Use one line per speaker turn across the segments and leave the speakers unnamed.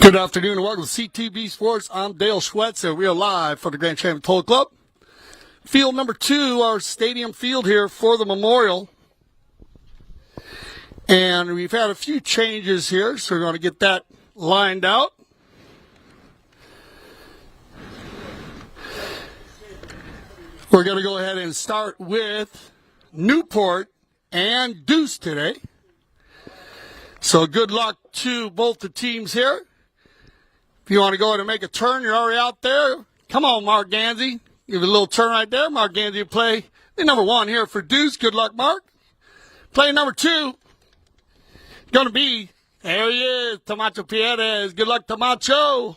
Good afternoon and welcome to CTV Sports. I'm Dale Schwetzer. We are live for the Grand Champion Polo Club. Field number 2, our stadium field here for the Memorial. And we've had a few changes here, so we're going to get that lined out. We're going to go ahead and start with Newport and Deuce today. So good luck to both the teams here. If you want to go ahead and make a turn, you're already out there. Come on, Mark Gansey. Give it a little turn right there. Mark Gansey will play the number 1 here for Deuce. Good luck, Mark. Play number 2. Going to be, there he is, Tamacho Pierres. Good luck, Tamacho.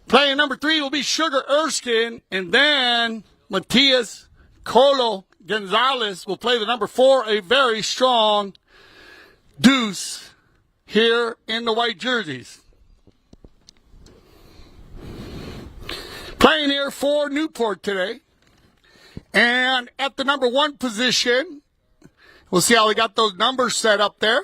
Playing number 3 will be Sugar Erskine. And then Matias Colo Gonzalez will play the number 4, a very strong Deuce here in the white jerseys. Playing here for Newport today. And at the number 1 position, we'll see how we got those numbers set up there.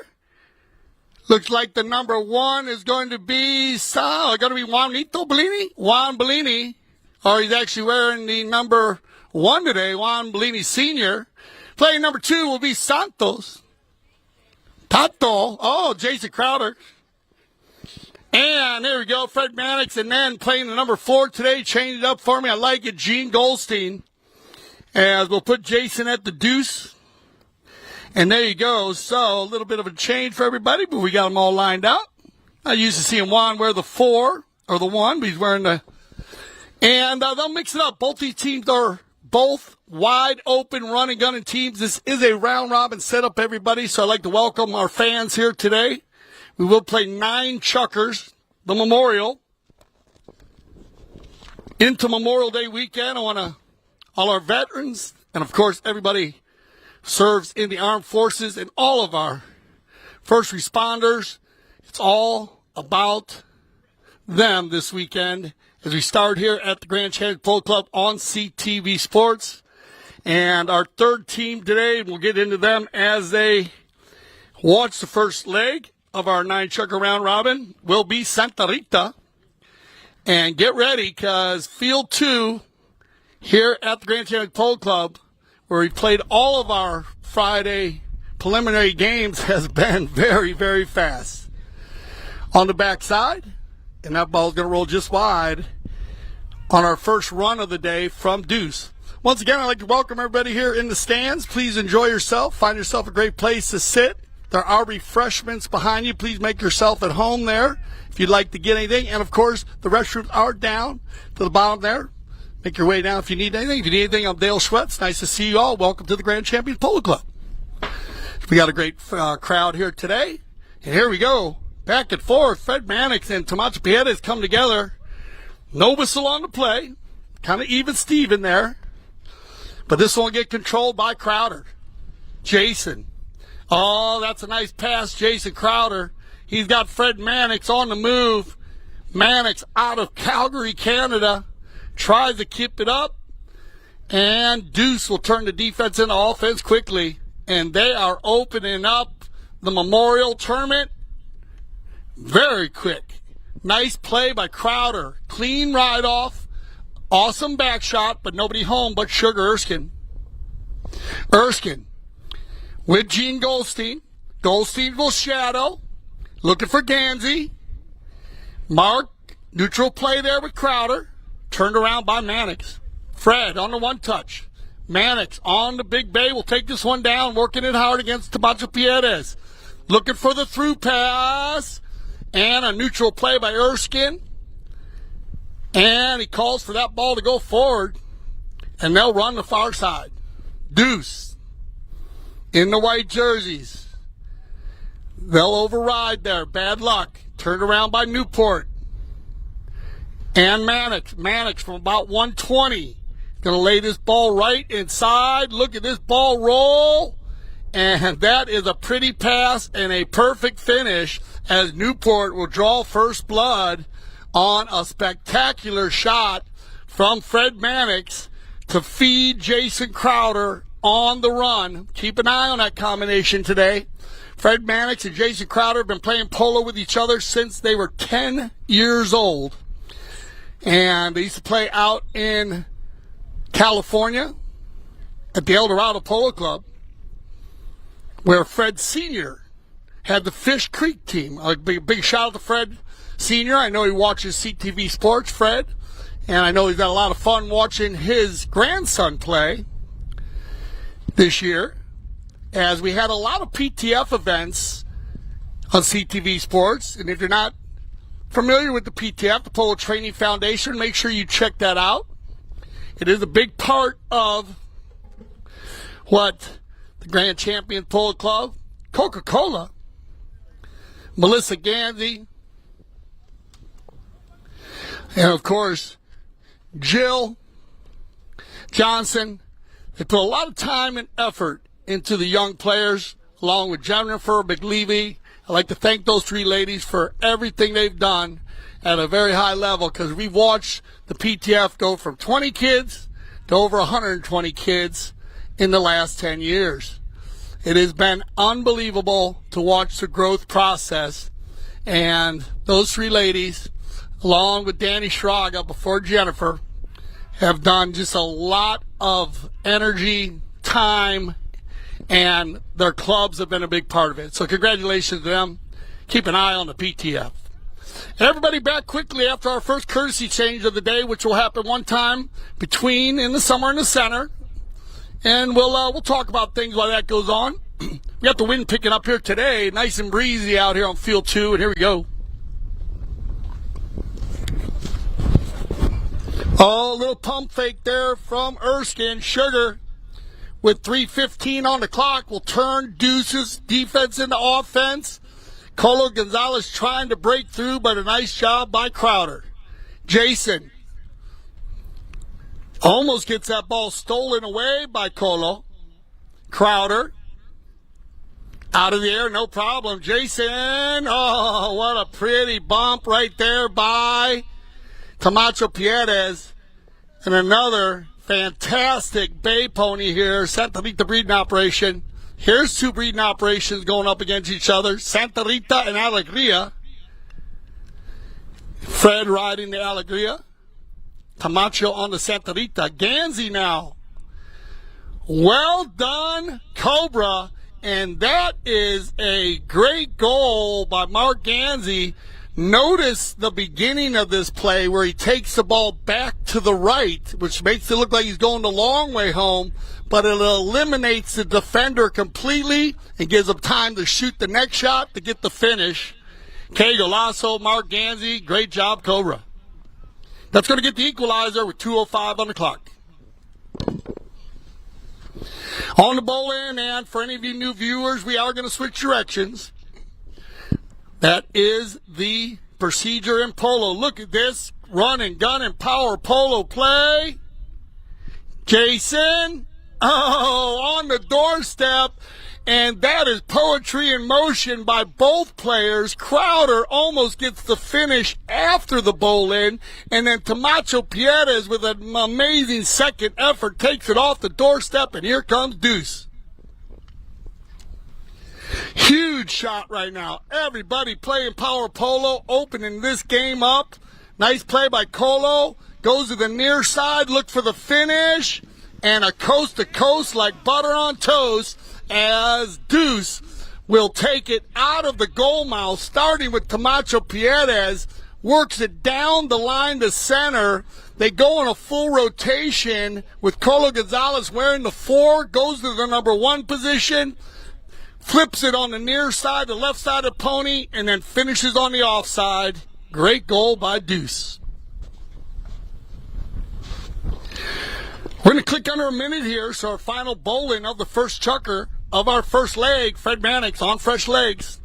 Looks like the number 1 is going to be Juanito Bellini. Juan Bellini. Or he's actually wearing the number 1 today, Juan Bellini Sr. Playing number 2 will be Santos. Tato. Oh, Jason Crowder. And there we go, Fred Mannix. And then playing the number 4 today, changed it up for me. I like it, Gene Goldstein. As we'll put Jason at the Deuce. And there you go. So a little bit of a change for everybody, but we got them all lined out. I used to see Juan wear the 4 or the 1, but he's wearing the... And they'll mix it up. Both these teams are both wide open running gunning teams. This is a round robin setup, everybody. So I'd like to welcome our fans here today. We will play 9 chukkers, the Memorial, into Memorial Day weekend. I want to, all our veterans, and of course everybody serves in the armed forces, and all of our first responders. It's all about them this weekend as we start here at the Grand Champion Polo Club on CTV Sports. And our third team today, we'll get into them as they watch the first leg of our 9 chukker round robin, will be Santa Rita. And get ready, because Field 2 here at the Grand Champion Polo Club, where we played all of our Friday preliminary games, has been very, very fast. On the backside, and that ball's going to roll just wide on our first run of the day from Deuce. Once again, I'd like to welcome everybody here in the stands. Please enjoy yourself. Find yourself a great place to sit. There are refreshments behind you. Please make yourself at home there if you'd like to get anything. And, of course, the restrooms are down to the bottom there. Make your way down if you need anything. If you need anything, I'm Dale Schwetz. Nice to see you all. Welcome to the Grand Champion Polo Club. We got a great crowd here today. And here we go. Back and forth. Fred Mannix and Tamacho Pierres come together. No whistle on the play. Kind of even Steven there. But this one will get controlled by Crowder. Jason. Oh, that's a nice pass, Jason Crowder. He's got Fred Mannix on the move. Mannix out of Calgary, Canada. Tries to keep it up. And Deuce will turn the defense into offense quickly. And they are opening up the Memorial Tournament very quick. Nice play by Crowder. Clean ride off. Awesome back shot, but nobody home but Sugar Erskine. Erskine with Gene Goldstein. Goldstein will shadow. Looking for Gansey. Mark, neutral play there with Crowder. Turned around by Mannix. Fred on the 1 touch. Mannix on the big bay will take this one down, working it hard against Tamacho Pierres. Looking for the through pass. And a neutral play by Erskine. And he calls for that ball to go forward. And they'll run the far side. Deuce in the white jerseys. They'll override there. Bad luck. Turned around by Newport. And Mannix. Mannix from about 120. Going to lay this ball right inside. Look at this ball roll. And that is a pretty pass and a perfect finish as Newport will draw first blood on a spectacular shot from Fred Mannix to feed Jason Crowder on the run. Keep an eye on that combination today. Fred Mannix and Jason Crowder have been playing polo with each other since they were 10 years old. And they used to play out in California at the El Dorado Polo Club, where Fred Sr. had the Fish Creek team. A big shout out to Fred Sr. I know he watches CTV Sports, Fred, and I know he's got a lot of fun watching his grandson play this year, as we had a lot of PTF events on CTV Sports. And if you're not familiar with the PTF, the Polo Training Foundation, make sure you check that out. It is a big part of what the Grand Champion Polo Club, Coca-Cola, Melissa Gansey, and of course, Jill Johnson. They put a lot of time and effort into the young players, along with Jennifer McLevy. I'd like to thank those three ladies for everything they've done at a very high level, because we've watched the PTF go from 20 kids to over 120 kids in the last 10 years. It has been unbelievable to watch the growth process, and those three ladies, along with Danny Schraga before Jennifer, have done just a lot of energy, time, and their clubs have been a big part of it. So congratulations to them. Keep an eye on the PTF. And everybody back quickly after our first courtesy change of the day, which will happen one time between in the summer and the center. And we'll talk about things while that goes on. We got the wind picking up here today, nice and breezy out here on field 2, and here we go. Oh, a little pump fake there from Erskine. Sugar with 3:15 on the clock will turn Deuce's defense into offense. Colo Gonzalez trying to break through, but a nice job by Crowder. Jason almost gets that ball stolen away by Colo. Crowder out of the air, no problem. Jason, oh, what a pretty bump right there by Camacho Pierres. And another fantastic bay pony here, Santa Rita breeding operation. Here's two breeding operations going up against each other, Santa Rita and Alegria. Fred riding the Alegria. Camacho on the Santa Rita. Gansey now. Well done, Cobra. And that is a great goal by Mark Gansey. Notice the beginning of this play where he takes the ball back to the right, which makes it look like he's going the long way home, but it eliminates the defender completely and gives him time to shoot the next shot to get the finish. Okay, Golasso, Mark Gansey, great job, Cobra. That's going to get the equalizer with 2:05 on the clock. On the bowl in, and for any of you new viewers, we are going to switch directions. That is the procedure in polo. Look at this run and gun and power polo play. Jason, on the doorstep. And that is poetry in motion by both players. Crowder almost gets the finish after the bowl in. And then Camacho Pierres, with an amazing second effort, takes it off the doorstep. And here comes Deuce. Huge shot right now. Everybody playing power polo, opening this game up. Nice play by Colo. Goes to the near side, look for the finish. And a coast to coast like butter on toast, as Deuce will take it out of the goal mouth, starting with Camacho Pierres, works it down the line to center. They go in a full rotation with Colo Gonzalez wearing the 4, goes to the number 1 position, flips it on the near side, the left side of pony, and then finishes on the offside. Great goal by Deuce. We're going to click under a minute here, so our final bowling of the first chucker of our first leg, Fred Mannix on fresh legs.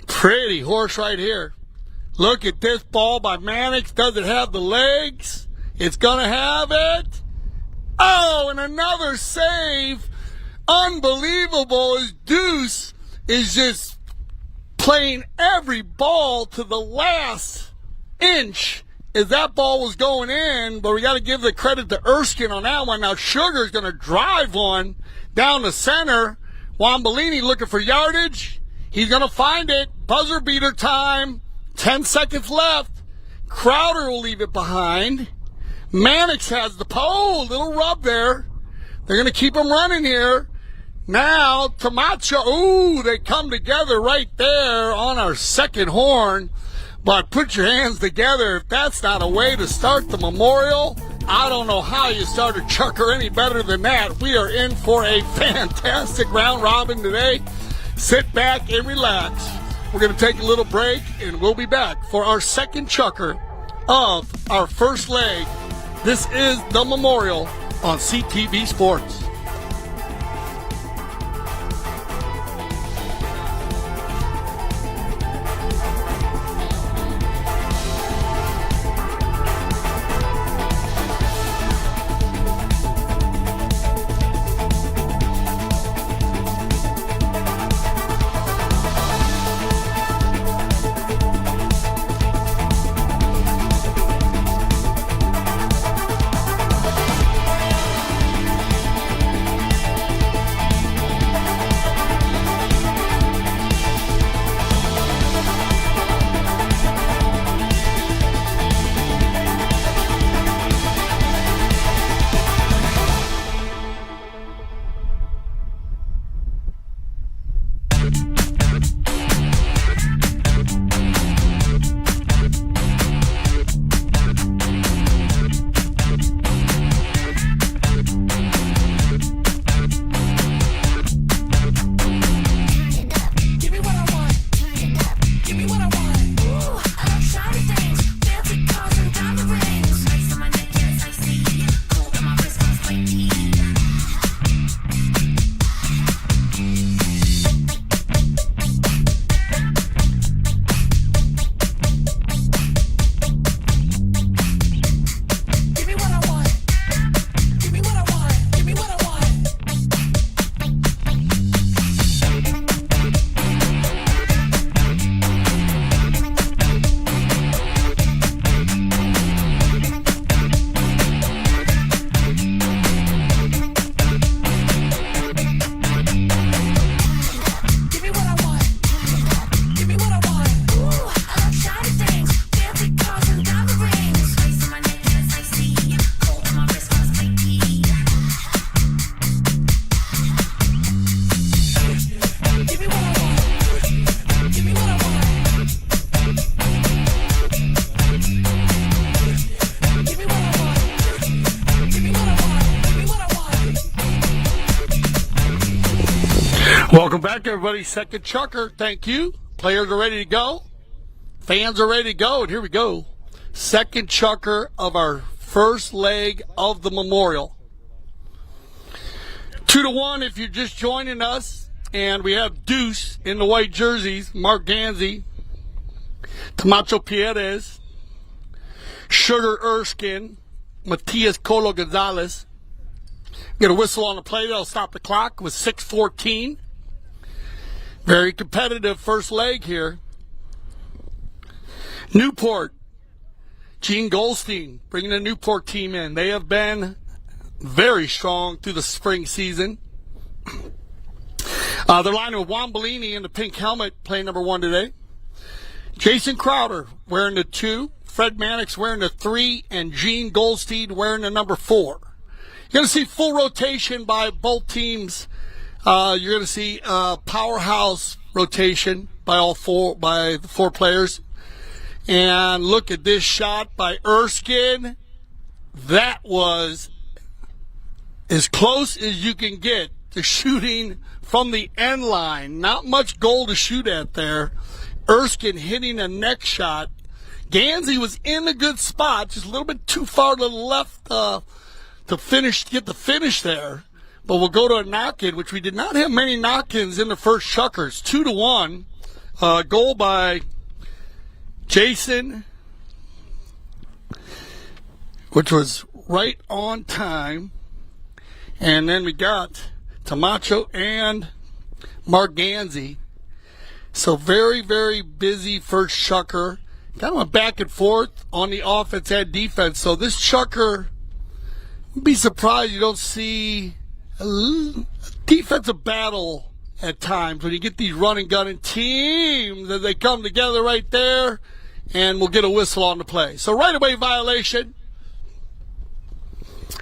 Pretty horse right here. Look at this ball by Mannix. Does it have the legs? It's going to have it. Oh, and another save. Unbelievable, as Deuce is just playing every ball to the last inch as that ball was going in, but we got to give the credit to Erskine on that one. Now Sugar's going to drive one down the center Wambolini looking for yardage. He's going to find it. Buzzer beater time. 10 seconds left. Crowder will leave it behind. Mannix has the pole. Little rub there. They're going to keep him running here. Now, Tamacho. Ooh, they come together right there on our second horn. But put your hands together. If that's not a way to start the Memorial, I don't know how you start a chucker any better than that. We are in for a fantastic round robin today. Sit back and relax. We're going to take a little break, and we'll be back for our second chucker of our first leg. This is the Memorial on CTV Sports. Welcome back, everybody. Second chucker. Thank you. Players are ready to go. Fans are ready to go. And here we go. Second chucker of our first leg of the Memorial. 2-1 if you're just joining us. And we have Deuce in the white jerseys. Mark Gansey. Camacho Pierres. Sugar Erskine. Matias Colo Gonzalez. Get a whistle on the play. That'll stop the clock with 6:14. Very competitive first leg here. Newport. Gene Goldstein bringing the Newport team in. They have been very strong through the spring season. They're lining with Wambolini in the pink helmet, playing number 1 today. Jason Crowder wearing the 2. Fred Mannix wearing the 3. And Gene Goldstein wearing the number 4. You're going to see full rotation by both teams. You're going to see powerhouse rotation by the 4 players. And look at this shot by Erskine. That was as close as you can get to shooting from the end line. Not much goal to shoot at there. Erskine hitting a neck shot. Gansey was in a good spot, just a little bit too far to the left to get the finish there. But we'll go to a knock-in, which we did not have many knock-ins in the first chuckers. 2-1. Goal by Jason, which was right on time. And then we got Tamacho and Mark Gansey. So very, very busy first chucker. Kind of went back and forth on the offense and defense. So this chucker, be surprised you don't see a defensive battle at times when you get these running gunning teams as they come together right there, and we'll get a whistle on the play. So right away violation.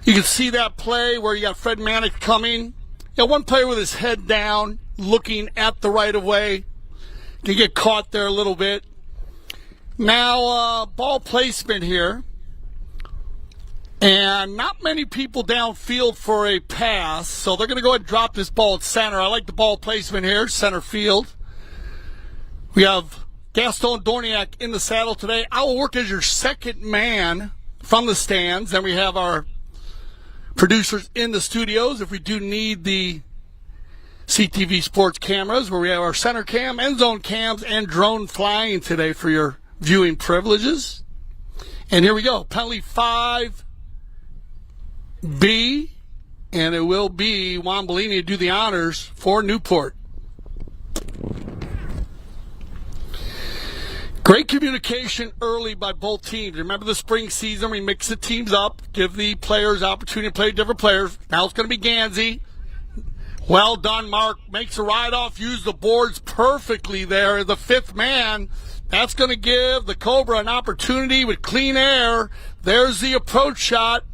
You can see that play where you got Fred Manick coming. You got one player with his head down looking at the right of way. Can get caught there a little bit. Now ball placement here. And not many people downfield for a pass, so they're going to go ahead and drop this ball at center. I like the ball placement here, center field. We have Gaston Dorniak in the saddle today. I will work as your second man from the stands. Then we have our producers in the studios if we do need the CTV Sports cameras, where we have our center cam, end zone cams, and drone flying today for your viewing privileges. And here we go, penalty 5B, and it will be Juan Bellini to do the honors for Newport. Great communication early by both teams. Remember the spring season, we mix the teams up, give the players opportunity to play different players. Now it's going to be Gansey. Well done, Mark. Makes a ride off, used the boards perfectly there. The fifth man, that's going to give the Cobra an opportunity with clean air. There's the approach shot,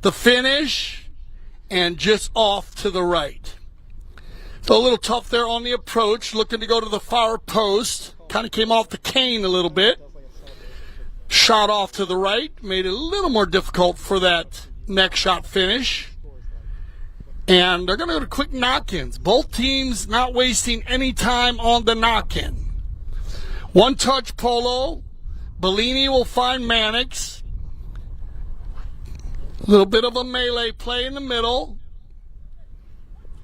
the finish, and just off to the right. So a little tough there on the approach, looking to go to the far post. Kind of came off the cane a little bit. Shot off to the right, made it a little more difficult for that next shot finish. And they're going to go to quick knock-ins. Both teams not wasting any time on the knock-in. One touch polo. Bellini will find Mannix. A little bit of a melee play in the middle.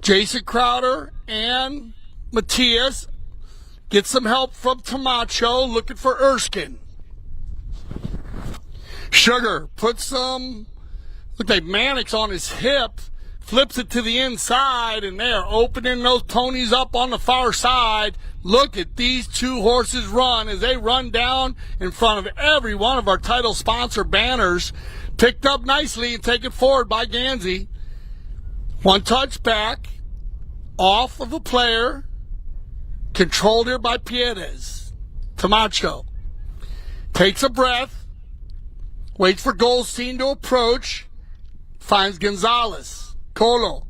Jason Crowder and Matias get some help from Tamacho, looking for Erskine. Sugar puts some, look like Mannix on his hip, flips it to the inside, and they're opening those ponies up on the far side. Look at these two horses run as they run down in front of every one of our title sponsor banners. Picked up nicely and taken forward by Gansey. One touch back, off of a player, controlled here by Pierres. Camacho takes a breath, waits for Goldstein to approach, finds Gonzalez. Colo.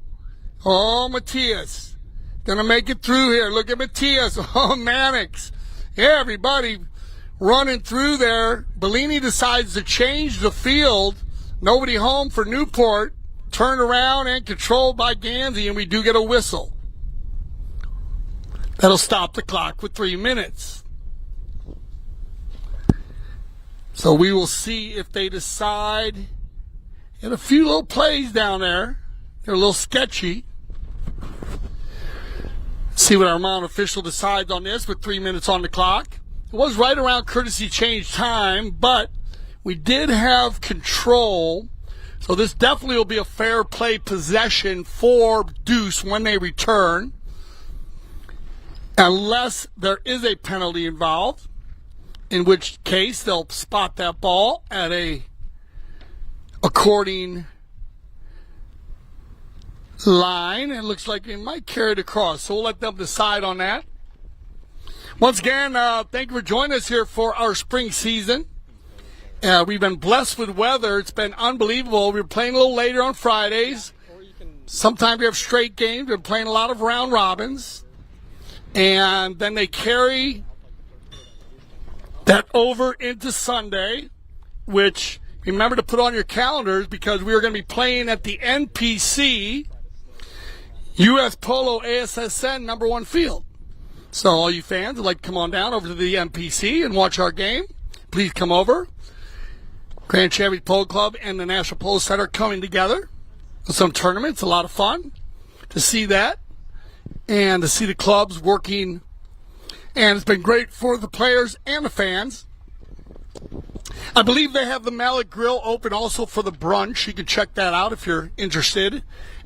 Oh, Matias. Gonna make it through here. Look at Matias. Oh, Mannix. Yeah, everybody running through there. Bellini decides to change the field. Nobody home for Newport. Turned around and controlled by Gansey, and we do get a whistle. That'll stop the clock with 3 minutes. So we will see if they decide. And a few little plays down there. They're a little sketchy. See what our Mount official decides on this with 3 minutes on the clock. It was right around courtesy change time, but we did have control. So this definitely will be a fair play possession for Deuce when they return. Unless there is a penalty involved, in which case they'll spot that ball at a according line, and it looks like it might carry it across. So we'll let them decide on that. Once again, thank you for joining us here for our spring season. We've been blessed with weather. It's been unbelievable. We're playing a little later on Fridays. Sometimes we have straight games. We're playing a lot of round robins. And then they carry that over into Sunday, which remember to put on your calendars because we are going to be playing at the NPC U.S. Polo ASSN #1 field. So all you fans would like to come on down over to the NPC and watch our game, please come over. Grand Champions Polo Club and the National Polo Center coming together with some tournaments. A lot of fun to see that and to see the clubs working. And it's been great for the players and the fans. I believe they have the Mallet Grill open also for the brunch. You can check that out if you're interested.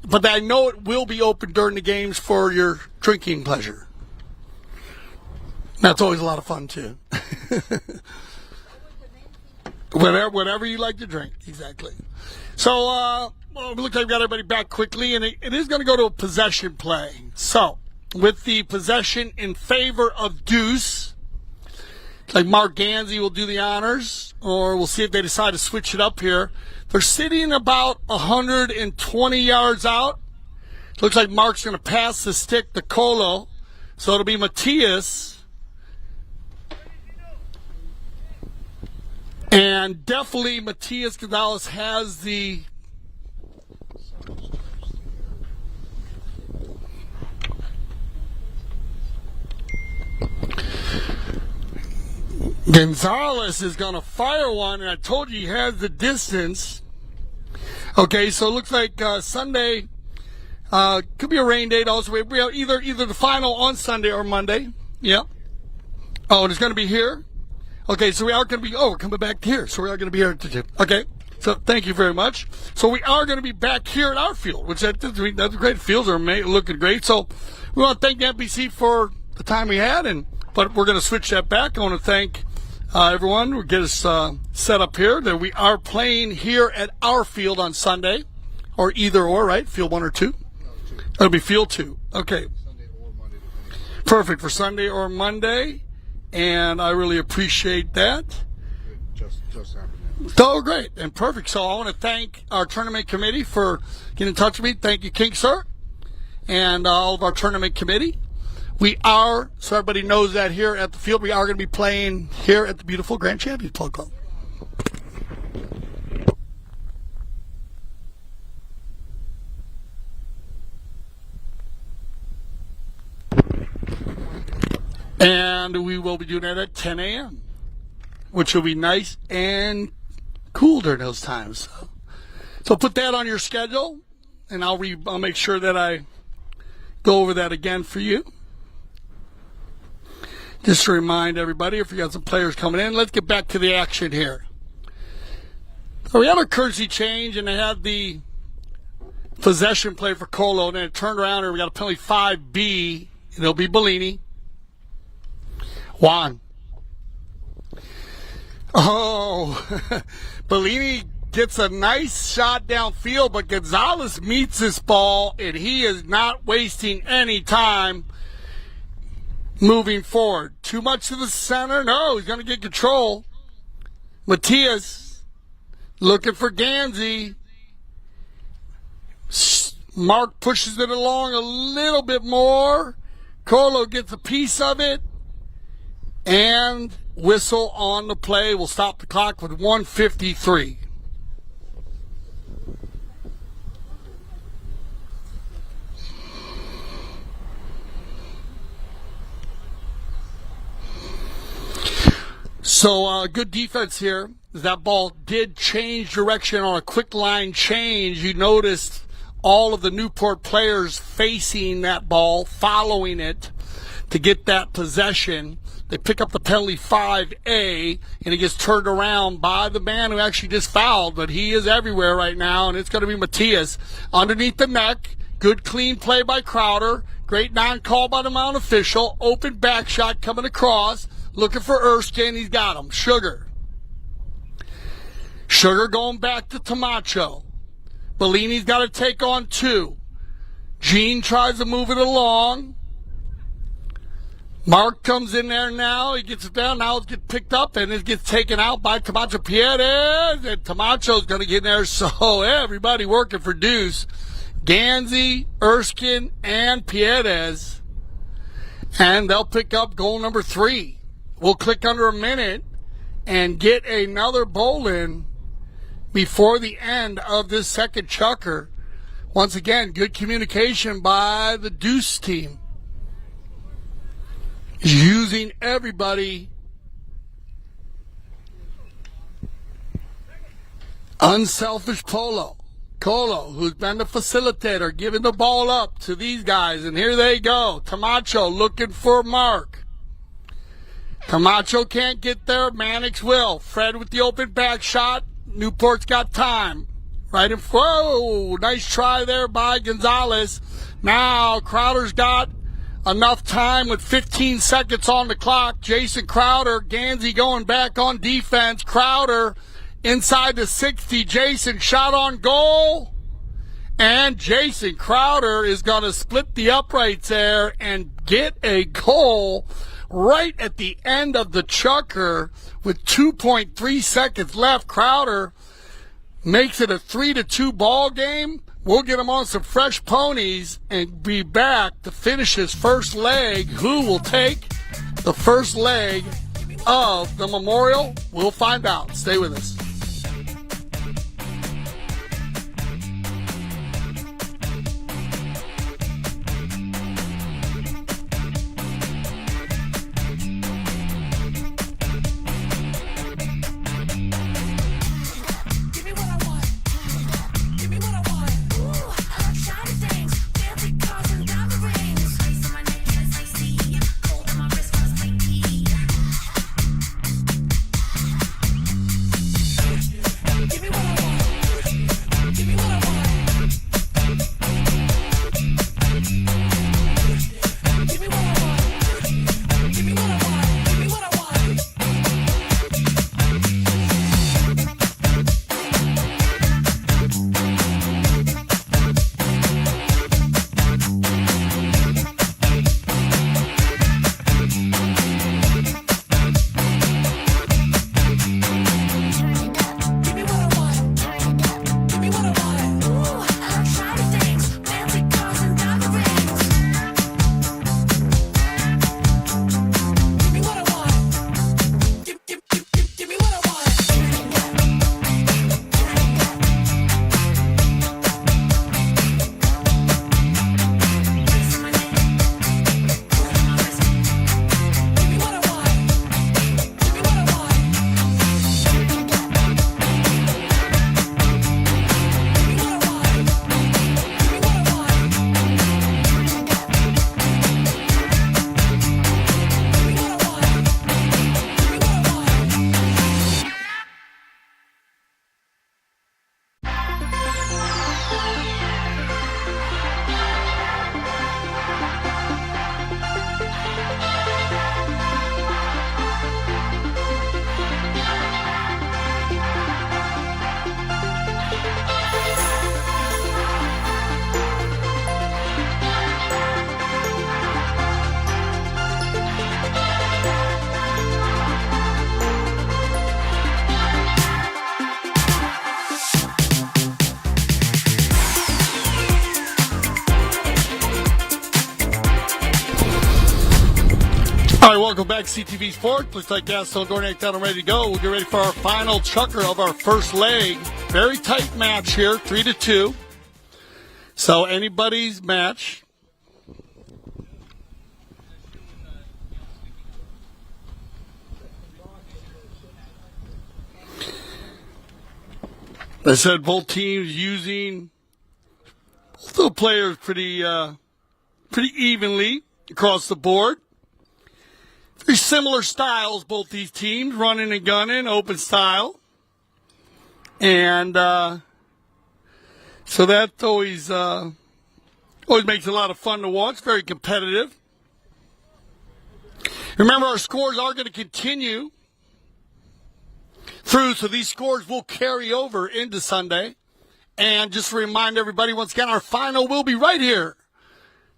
But I know it will be open during the games for your drinking pleasure. That's always a lot of fun, too. Whatever you like to drink, exactly. So, it looks like we've got everybody back quickly, and it is going to go to a possession play. So, with the possession in favor of Deuce. Like Mark Gansey will do the honors, or we'll see if they decide to switch it up here. They're sitting about 120 yards out. Looks like Mark's going to pass the stick to Colo. So it'll be Matias. And definitely Matias Gonzalez has the Gonzalez is going to fire one, and I told you he has the distance. Okay, so it looks like Sunday could be a rain date also. We have either the final on Sunday or Monday. Yeah. Oh, and it's going to be here? Okay, so we are going to be, we're coming back here. So we are going to be here. Okay, so thank you very much. So we are going to be back here at our field, which that's great. Fields are looking great. So we want to thank the NBC for the time we had, but we're going to switch that back. I want to thank everyone. We'll get us set up here. That we are playing here at our field on Sunday, or either or, right? Field 1 or 2? It'll be field 2. Okay.
Sunday or Monday.
Perfect for Sunday or Monday, and I really appreciate that.
Just happened.
Oh, great and perfect. So I want to thank our tournament committee for getting in touch with me. Thank you, King Sir, and all of our tournament committee. We are, so everybody knows that here at the field, we are going to be playing here at the beautiful Grand Champions Polo Club. And we will be doing that at 10 a.m., which will be nice and cool during those times. So put that on your schedule, and I'll make sure that I go over that again for you. Just to remind everybody, if you got some players coming in, let's get back to the action here. So we had a courtesy change, and they had the possession play for Colo, and then it turned around, and we got a penalty 5B, and it'll be Bellini. Juan. Oh, Bellini gets a nice shot downfield, but Gonzalez meets this ball, and he is not wasting any time moving forward. Too much to the center? No, he's going to get control. Matias looking for Gansey. Mark pushes it along a little bit more. Colo gets a piece of it. And whistle on the play. We'll stop the clock with 1:53. So good defense here. That ball did change direction on a quick line change. You noticed all of the Newport players facing that ball, following it to get that possession. They pick up the penalty 5A, and it gets turned around by the man who actually just fouled, but he is everywhere right now, and it's going to be Matias. Underneath the neck, good clean play by Crowder, great non-call by the Mount official, open back shot coming across, looking for Erskine, he's got him. Sugar going back to Tamacho. Bellini's got to take on 2. Gene tries to move it along. Mark comes in there now. He gets it down. Now it gets picked up, and it gets taken out by Camacho Pierres. And Camacho's going to get in there. So everybody working for Deuce. Gansey, Erskine, and Pierres. And they'll pick up goal number 3. We'll click under a minute and get another bowl in before the end of this second chukker. Once again, good communication by the Deuce team. Using everybody. Unselfish Polo. Colo, who's been the facilitator, giving the ball up to these guys. And here they go. Camacho looking for Mark. Camacho can't get there. Mannix will. Fred with the open back shot. Newport's got time. Right in front. Whoa, nice try there by Gonzalez. Now Crowder's got enough time with 15 seconds on the clock. Jason Crowder, Gansey going back on defense. Crowder inside the 60. Jason shot on goal. And Jason Crowder is going to split the uprights there and get a goal right at the end of the chukker with 2.3 seconds left. Crowder makes it a 3-2 ball game. We'll get him on some fresh ponies and be back to finish his first leg. Who will take the first leg of the Memorial? We'll find out. Stay with us. All right, welcome back, CTV Sports. Looks like Gaston Dorniak down and ready to go. We'll get ready for our final chukker of our first leg. Very tight match here, 3-2. So anybody's match. I said both teams using both the players pretty evenly across the board. Very similar styles, both these teams, running and gunning, open style. And so that always makes it a lot of fun to watch, very competitive. Remember, our scores are going to continue through, so these scores will carry over into Sunday. And just to remind everybody, once again, our final will be right here.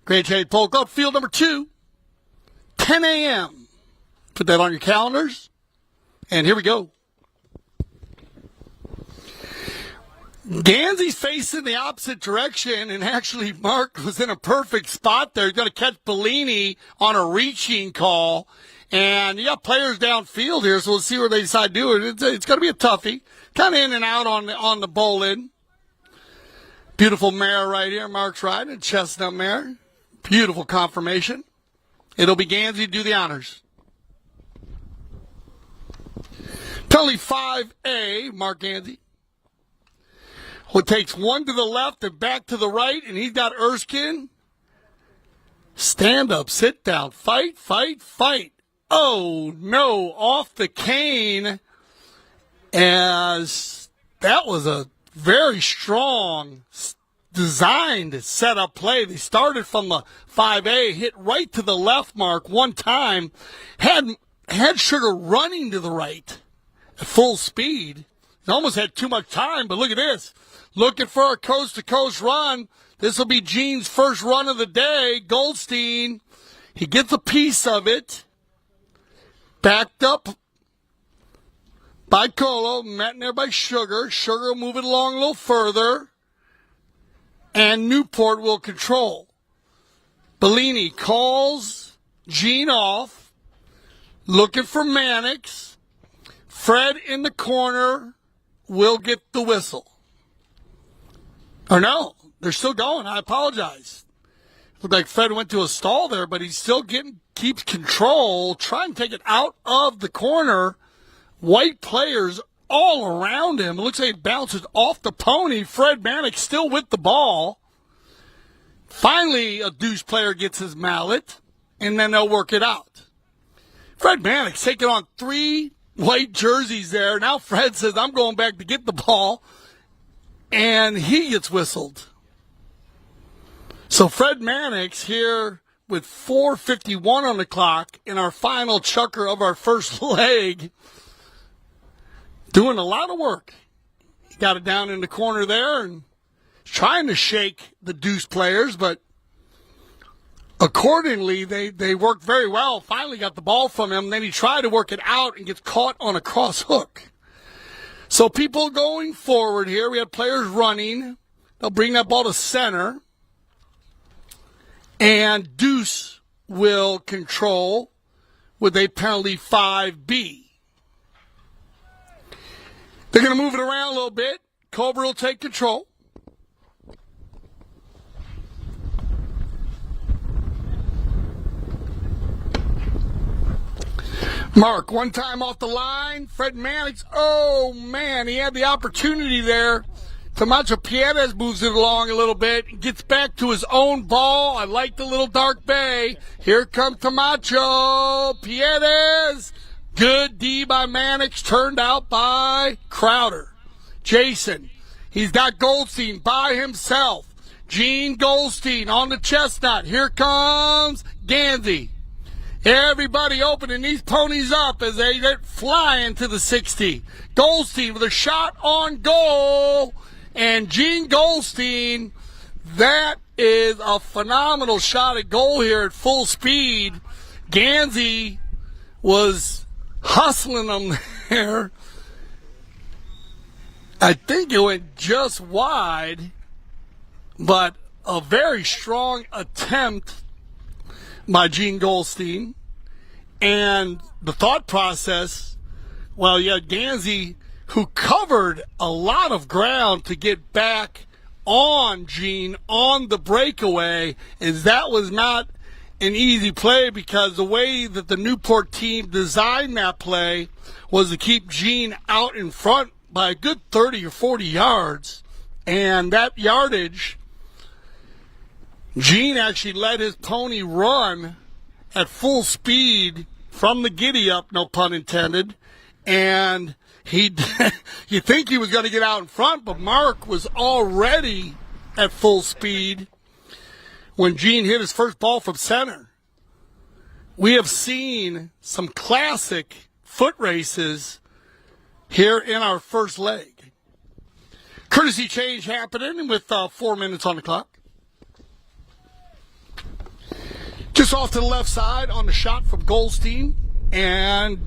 Grand Chase Polo Club, field number 2, 10 a.m. Put that on your calendars. And here we go. Gansey's facing the opposite direction, and actually Mark was in a perfect spot there. He's going to catch Bellini on a reaching call. And you got players downfield here, so we'll see where they decide to do it. It's going to be a toughie. Kind of in and out on the bowl-in. Beautiful mare right here. Mark's riding, a chestnut mare. Beautiful conformation. It'll be Gansey to do the honors. Penalty 5A, Mark Gansey. Who takes one to the left and back to the right, and he's got Erskine. Stand up, sit down, fight, fight, fight. Oh, no, off the cane, as that was a very strong designed set-up play. They started from the 5A, hit right to the left mark one time, had Sugar running to the right at full speed, He almost had too much time, but look at this. Looking for a coast-to-coast run. This will be Gene's first run of the day. Goldstein, he gets a piece of it. Backed up by Colo, met in there by Sugar. Sugar will move it along a little further. And Newport will control. Bellini calls Gene off. Looking for Mannix. Fred in the corner will get the whistle. Or no, they're still going. I apologize. Looked like Fred went to a stall there, but he's still keeps control, trying to take it out of the corner. White players all around him. It looks like it bounces off the pony. Fred Mannix still with the ball. Finally, a Deuce player gets his mallet, and then they'll work it out. Fred Mannix taking on 3 white jerseys there. Now Fred says, I'm going back to get the ball, and he gets whistled. So Fred Mannix here with 4:51 on the clock in our final chucker of our first leg, doing a lot of work. He got it down in the corner there and trying to shake the Deuce players, but accordingly they worked very well. Finally got the ball from him. Then he tried to work it out and gets caught on a cross hook. So people going forward here. We have players running. They'll bring that ball to center. And Deuce will control with a penalty 5B. They're going to move it around a little bit. Cobra will take control. Mark, one time off the line. Fred Mannix, oh man, he had the opportunity there. Camacho Piedez moves it along a little bit, gets back to his own ball. I like the little dark bay. Here comes Camacho Piedez. Good D by Mannix, turned out by Crowder. Jason, he's got Goldstein by himself. Gene Goldstein on the chestnut. Here comes Gansey. Everybody opening these ponies up as they get flying to the 60. Goldstein with a shot on goal. And Gene Goldstein, that is a phenomenal shot at goal here at full speed. Gansey was hustling them there. I think it went just wide, but a very strong attempt by Gene Goldstein. And the thought process, well, you had Gansey, who covered a lot of ground to get back on Gene on the breakaway, is that was not an easy play because the way that the Newport team designed that play was to keep Gene out in front by a good 30 or 40 yards. And that yardage, Gene actually let his pony run at full speed from the giddy up, no pun intended, and you think he was going to get out in front, but Mark was already at full speed when Gene hit his first ball from center. We have seen some classic foot races here in our first leg. Courtesy change happening with 4 minutes on the clock. Just off to the left side on the shot from Goldstein, and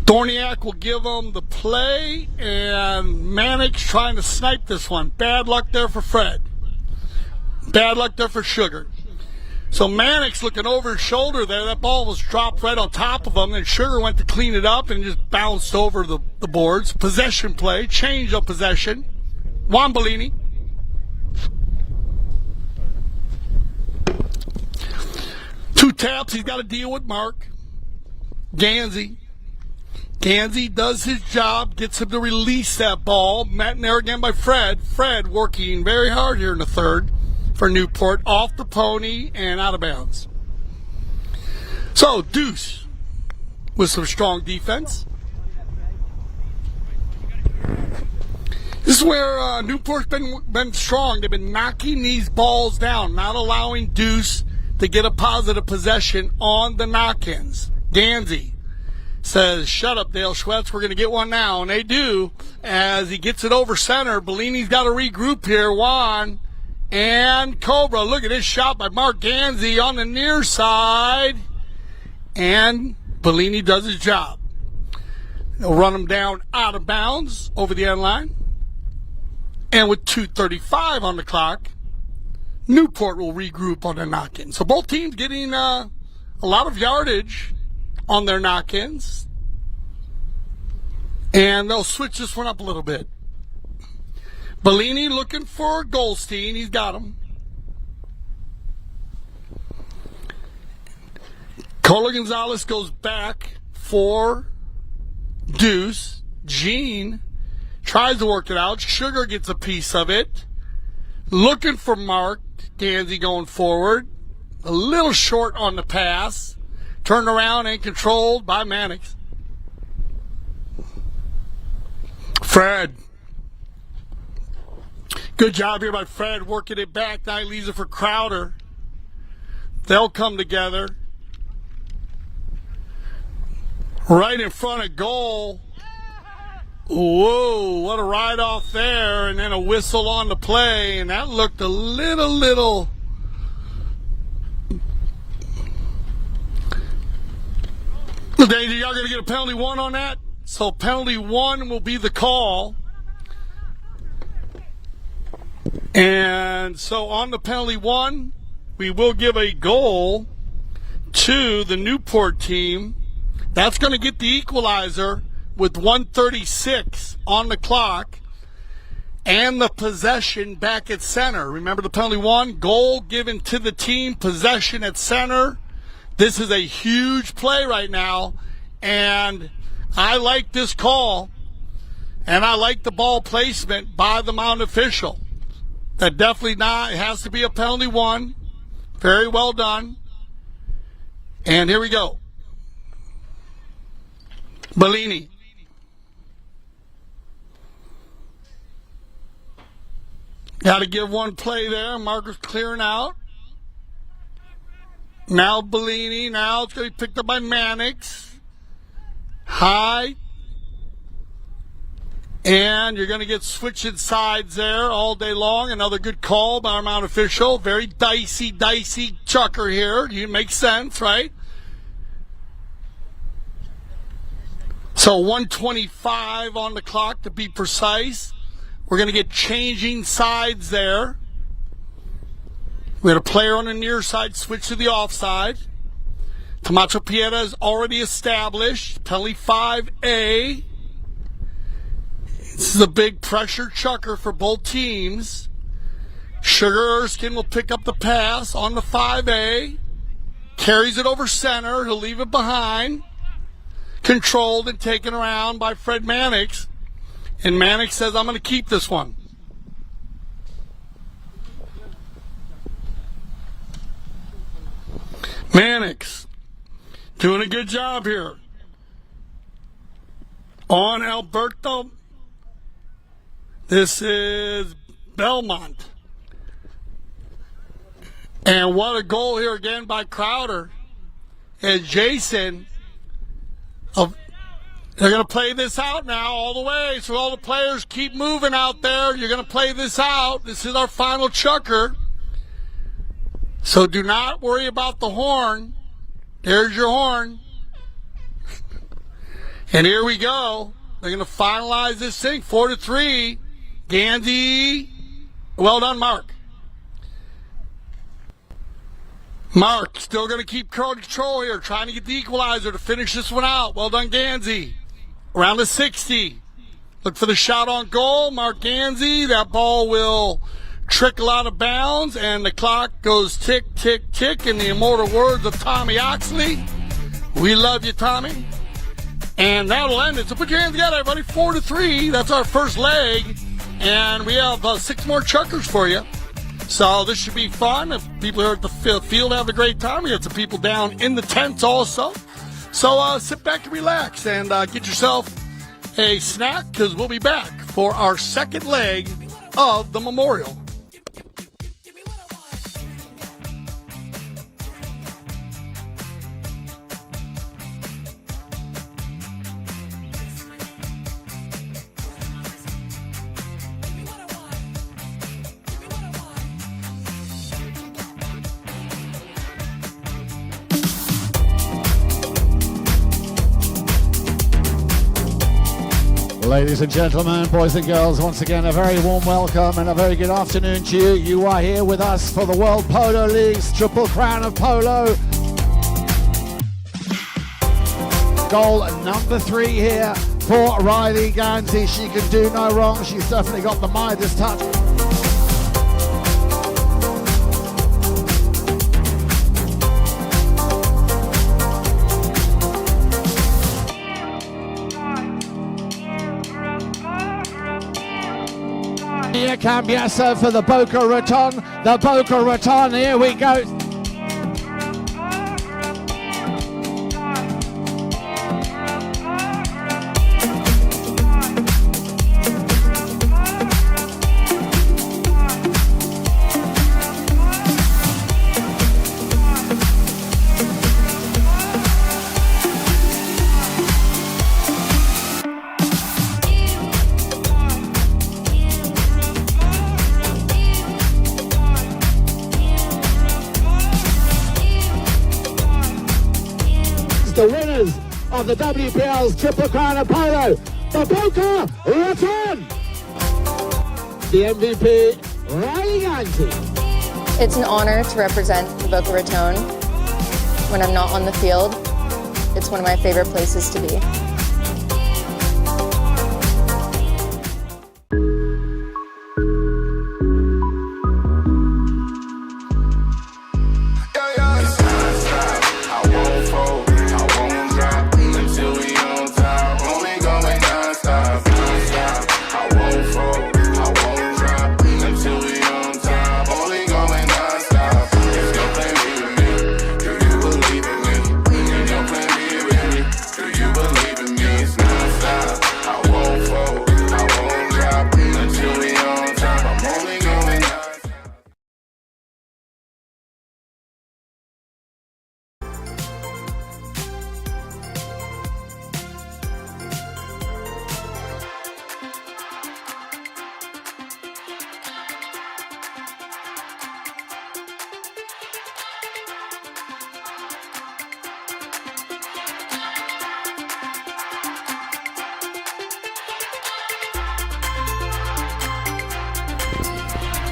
Dorniak will give him the play, and Mannix trying to snipe this one. Bad luck there for Fred. Bad luck there for Sugar. So Mannix looking over his shoulder there. That ball was dropped right on top of him, and Sugar went to clean it up and just bounced over the boards. Possession play, change of possession. Juan Bellini. Two taps, he's got to deal with Mark. Gansey does his job, gets him to release that ball. Met in there again by Fred. Fred working very hard here in the third for Newport. Off the pony and out of bounds. So, Deuce with some strong defense. This is where Newport's been strong. They've been knocking these balls down, not allowing Deuce to get a positive possession on the knock-ins. Gansey says, shut up, Dale Schwetz, we're going to get one now. And they do. As he gets it over center, Bellini's got to regroup here. Juan and Cobra. Look at this shot by Mark Gansey on the near side. And Bellini does his job. They'll run him down out of bounds over the end line. And with 2:35 on the clock, Newport will regroup on the knock-in. So both teams getting a lot of yardage on their knock-ins. And they'll switch this one up a little bit. Bellini looking for Goldstein. He's got him. Cola Gonzalez goes back for Deuce. Gene tries to work it out. Sugar gets a piece of it. Looking for Mark Gansey going forward. A little short on the pass. Turned around and controlled by Mannix. Fred. Good job here by Fred working it back. Now he leaves it for Crowder. They'll come together. Right in front of goal. Whoa, what a ride off there. And then a whistle on the play. And that looked a little danger. Y'all going to get a penalty one on that? So penalty one will be the call. And so on the penalty one, we will give a goal to the Newport team. That's going to get the equalizer with 1:36 on the clock and the possession back at center. Remember the penalty one, goal given to the team, possession at center. This is a huge play right now, and I like this call, and I like the ball placement by the mound official. That definitely not, it has to be a penalty one. Very well done. And here we go. Bellini. Got to give one play there. Marcus clearing out. Now Bellini. Now it's going to be picked up by Mannix. High. And you're going to get switching sides there all day long. Another good call by our mound official. Very dicey chucker here. You make sense, right? So 1:25 on the clock to be precise. We're going to get changing sides there. We had a player on the near side switch to the offside. Camacho Pieta is already established. Penalty 5A. This is a big pressure chucker for both teams. Sugar Erskine will pick up the pass on the 5A. Carries it over center. He'll leave it behind. Controlled and taken around by Fred Mannix. And Mannix says, I'm going to keep this one. Mannix doing a good job here. On Alberto. This is Belmont. And what a goal here again by Crowder. And Jason, they're going to play this out now all the way. So all the players keep moving out there. You're going to play this out. This is our final chucker. So do not worry about the horn. There's your horn. And here we go. They're going to finalize this thing 4-3. Gansey. Well done, Mark. Mark still going to keep control here, trying to get the equalizer to finish this one out. Well done, Gansey. Around the 60. Look for the shot on goal. Mark Gansey. That ball will trickle out of bounds, and the clock goes tick, tick, tick in the immortal words of Tommy Oxley. We love you, Tommy. And that'll end it. So put your hands together, everybody. 4-3. That's our first leg. And we have 6 more chuckers for you. So this should be fun. If people here at the field have a great time, we got some people down in the tents also. So sit back and relax and get yourself a snack, because we'll be back for our second leg of the Memorial.
Ladies and gentlemen, boys and girls, once again a very warm welcome and a very good afternoon to you. You are here with us for the World Polo League's Triple Crown of Polo. Goal number 3 here for Riley Gansey. She can do no wrong. She's definitely got the Midas touch. Here Cambiasso for the Boca Raton. The Boca Raton, here we go. The winners of the WPL's Triple Crown of Polo, the Boca Raton. The MVP, Riley Gansey.
It's an honor to represent the Boca Raton. When I'm not on the field, it's one of my favorite places to be.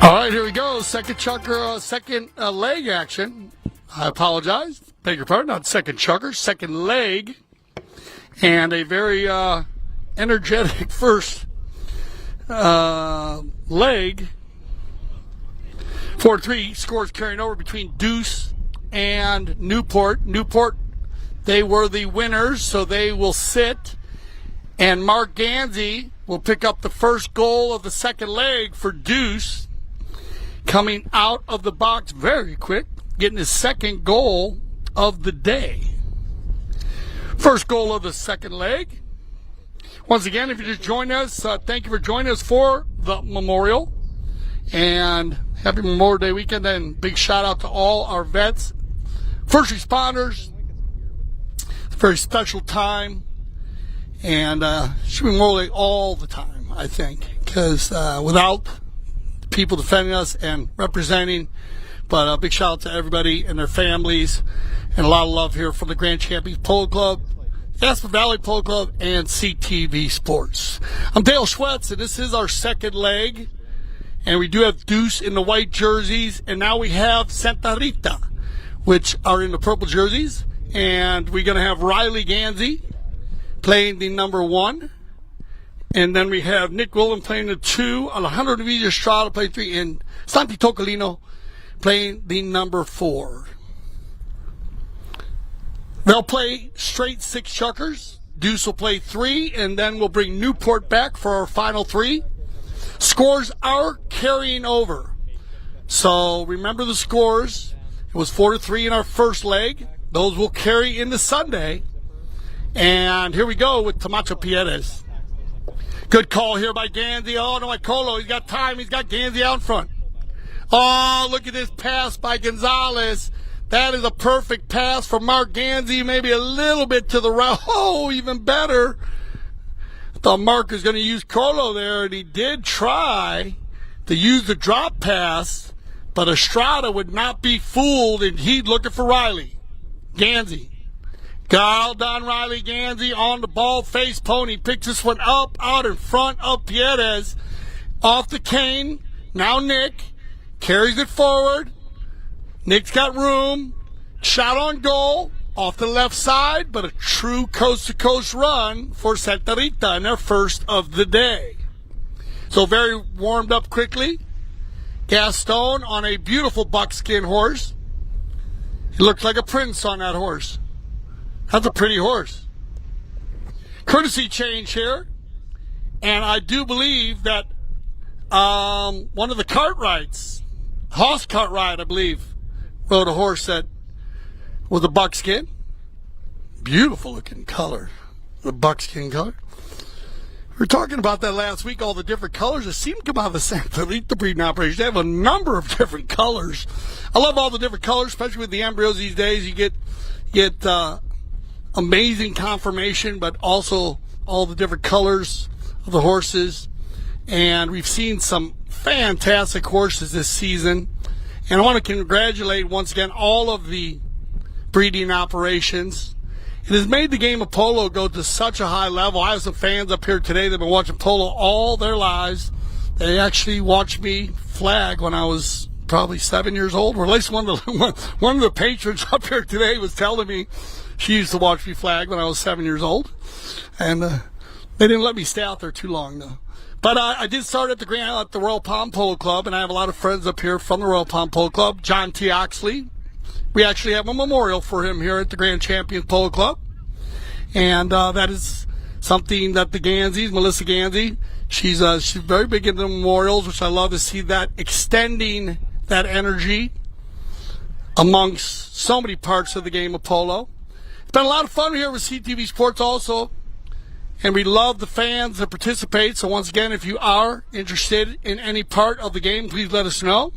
All right, here we go. Second chucker, second leg action. I apologize. Beg your pardon. Not second chucker, second leg. And a very energetic first leg. 4-3 scores carrying over between Deuce and Newport. Newport, they were the winners, so they will sit. And Mark Gansey will pick up the first goal of the second leg for Deuce. Coming out of the box very quick, getting his second goal of the day. First goal of the second leg. Once again, if you just joined us, thank you for joining us for the Memorial. And happy Memorial Day weekend, and big shout out to all our vets, first responders. It's a very special time, and should be Memorial Day all the time, I think, because without people defending us and representing. But a big shout out to everybody and their families, and a lot of love here from the Grand Champions Polo Club, Aspen Valley Polo Club, and CTV Sports. I'm Dale Schwetz, and this is our second leg. And we do have Deuce in the white jerseys, and now we have Santa Rita, which are in the purple jerseys. And we're going to have Riley Gansey playing the number 1. And then we have Nick Willem playing the 2, Alejandro Navia Estrada playing 3, and Santi Tocolino playing the number 4. They'll play straight 6 chuckers. Deuce will play 3, and then we'll bring Newport back for our final 3. Scores are carrying over. So remember the scores. It was 4-3 in our first leg. Those will carry into Sunday. And here we go with Tamacho Pierres. Good call here by Gansey. Oh, no, Icolo. He's got time. He's got Gansey out in front. Oh, look at this pass by Gonzalez. That is a perfect pass for Mark Gansey. Maybe a little bit to the right. Oh, even better. I thought Mark was going to use Colo there, and he did try to use the drop pass, but Estrada would not be fooled, and he's looking for Riley Gansey. Kyle Don Riley Gansey on the ball face pony. Picks this one up out in front of Pierres. Off the cane. Now Nick carries it forward. Nick's got room. Shot on goal. Off the left side, but a true coast-to-coast run for Santa Rita in their first of the day. So very warmed up quickly. Gaston on a beautiful buckskin horse. He looks like a prince on that horse. That's a pretty horse. Courtesy change here. And I do believe that one of the Cartwrights, Hoss Cartwright, I believe, rode a horse that was a buckskin. Beautiful looking color. The buckskin color. We were talking about that last week, all the different colors that seem to come out of the Santa Rita breeding operation. They have a number of different colors. I love all the different colors, especially with the embryos these days. You get amazing conformation, but also all the different colors of the horses. And we've seen some fantastic horses this season. And I want to congratulate once again all of the breeding operations. It has made the game of polo go to such a high level. I have some fans up here today that have been watching polo all their lives. They actually watched me flag when I was probably 7 years old, or at least one of the patrons up here today was telling me she used to watch me flag when I was 7 years old. And they didn't let me stay out there too long, though. But I did start at the Royal Palm Polo Club, and I have a lot of friends up here from the Royal Palm Polo Club. John T. Oxley. We actually have a memorial for him here at the Grand Champions Polo Club. And that is something that the Ganseys, Melissa Gansey, she's very big into memorials, which I love to see that extending that energy amongst so many parts of the game of polo. It's been a lot of fun here with CTV Sports also. And we love the fans that participate. So once again, if you are interested in any part of the game, please let us know.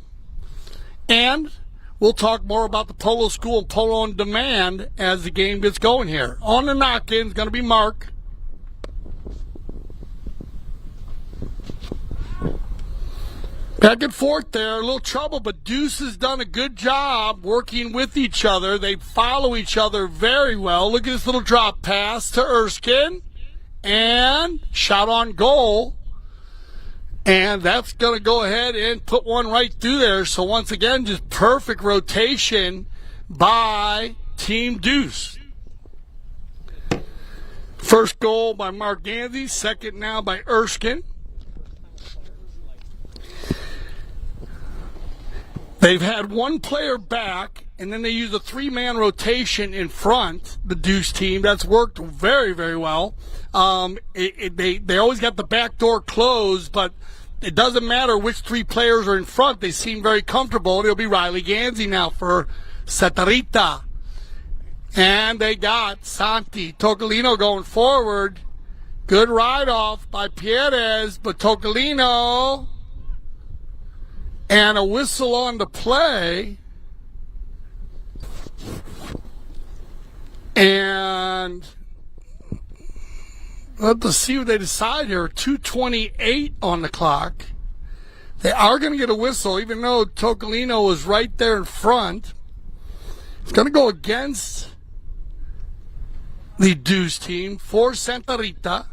And we'll talk more about the Polo School and Polo on Demand as the game gets going here. On the knock-in is going to be Mark. Back and forth there, a little trouble, but Deuce has done a good job working with each other. They follow each other very well. Look at this little drop pass to Erskine. And shot on goal. And that's going to go ahead and put one right through there. So once again, just perfect rotation by Team Deuce. First goal by Mark Gansey. Second now by Erskine. They've had one player back, and then they use a three-man rotation in front, the Deuce team. That's worked very, very well. They always got the back door closed, but it doesn't matter which three players are in front. They seem very comfortable. It'll be Riley Gansey now for Santa Rita. And they got Santi Tocolino going forward. Good ride-off by Pierres, but Tocolino... And a whistle on the play. And let's see what they decide here. 2:28 on the clock. They are going to get a whistle, even though Tocolino was right there in front. It's going to go against the Deuce team for Santa Rita.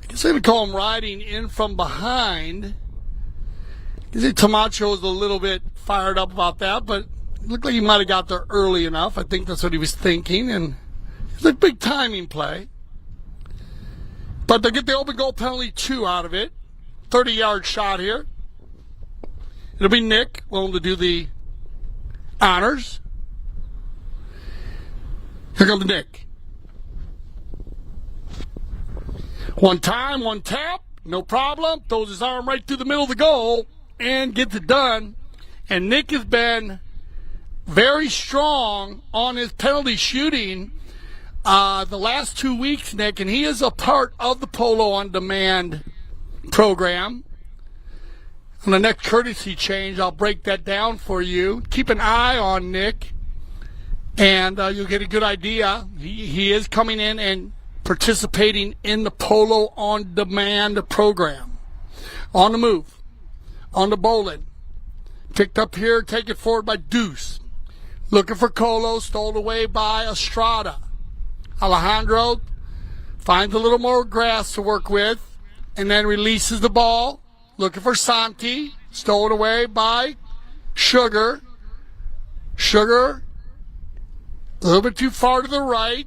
I guess they're going to call him riding in from behind. I think Tamacho was a little bit fired up about that, but it looked like he might have got there early enough. I think that's what he was thinking, and it's a big timing play. But they'll get the open goal penalty 2 out of it. 30-yard shot here. It'll be Nick willing to do the honors. Here comes Nick. One time, one tap, no problem. Throws his arm right through the middle of the goal. And gets it done. And Nick has been very strong on his penalty shooting the last 2 weeks, Nick, and he is a part of the Polo on Demand program. On the next courtesy change, I'll break that down for you. Keep an eye on Nick, and you'll get a good idea. He is coming in and participating in the Polo on Demand program. On the move. On the bowling. Picked up here, taken forward by Deuce. looking for Colo, stolen away by Estrada. Alejandro finds a little more grass to work with and then releases the ball, looking for Santi, stolen away by Sugar. Sugar, a little bit too far to the right.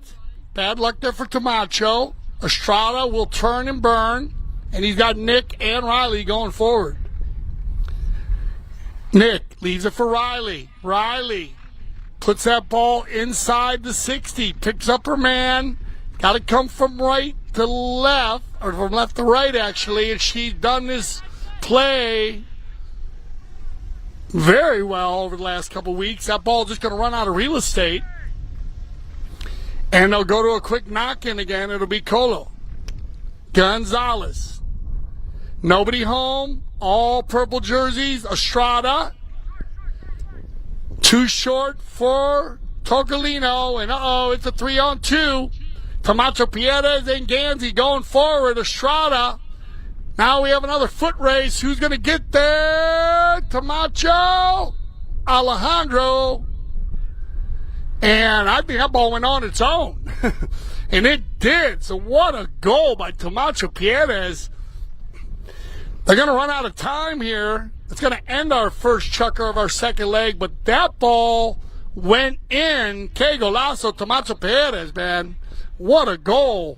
Bad luck there for Camacho. Estrada will turn and burn, and he's got Nick and Riley going forward. Nick leaves it for Riley. Riley puts that ball inside the 60, picks up her man. Got to come from right to left, or from left to right, actually, and she's done this play very well over the last couple weeks. That ball's just going to run out of real estate. And they'll go to a quick knock-in again. It'll be Colo. Gonzalez. Nobody home. All purple jerseys. Estrada. Too short for Tocolino. And it's a 3-on-2. Camacho Pierres and Ganzi going forward. Estrada. Now we have another foot race. Who's going to get there? Camacho. Alejandro. And I think that ball went on its own. And it did. So what a goal by Camacho Pierres. They're going to run out of time here. It's going to end our first chukker of our second leg. But that ball went in. Que golazo, Camacho Pierres, man. What a goal.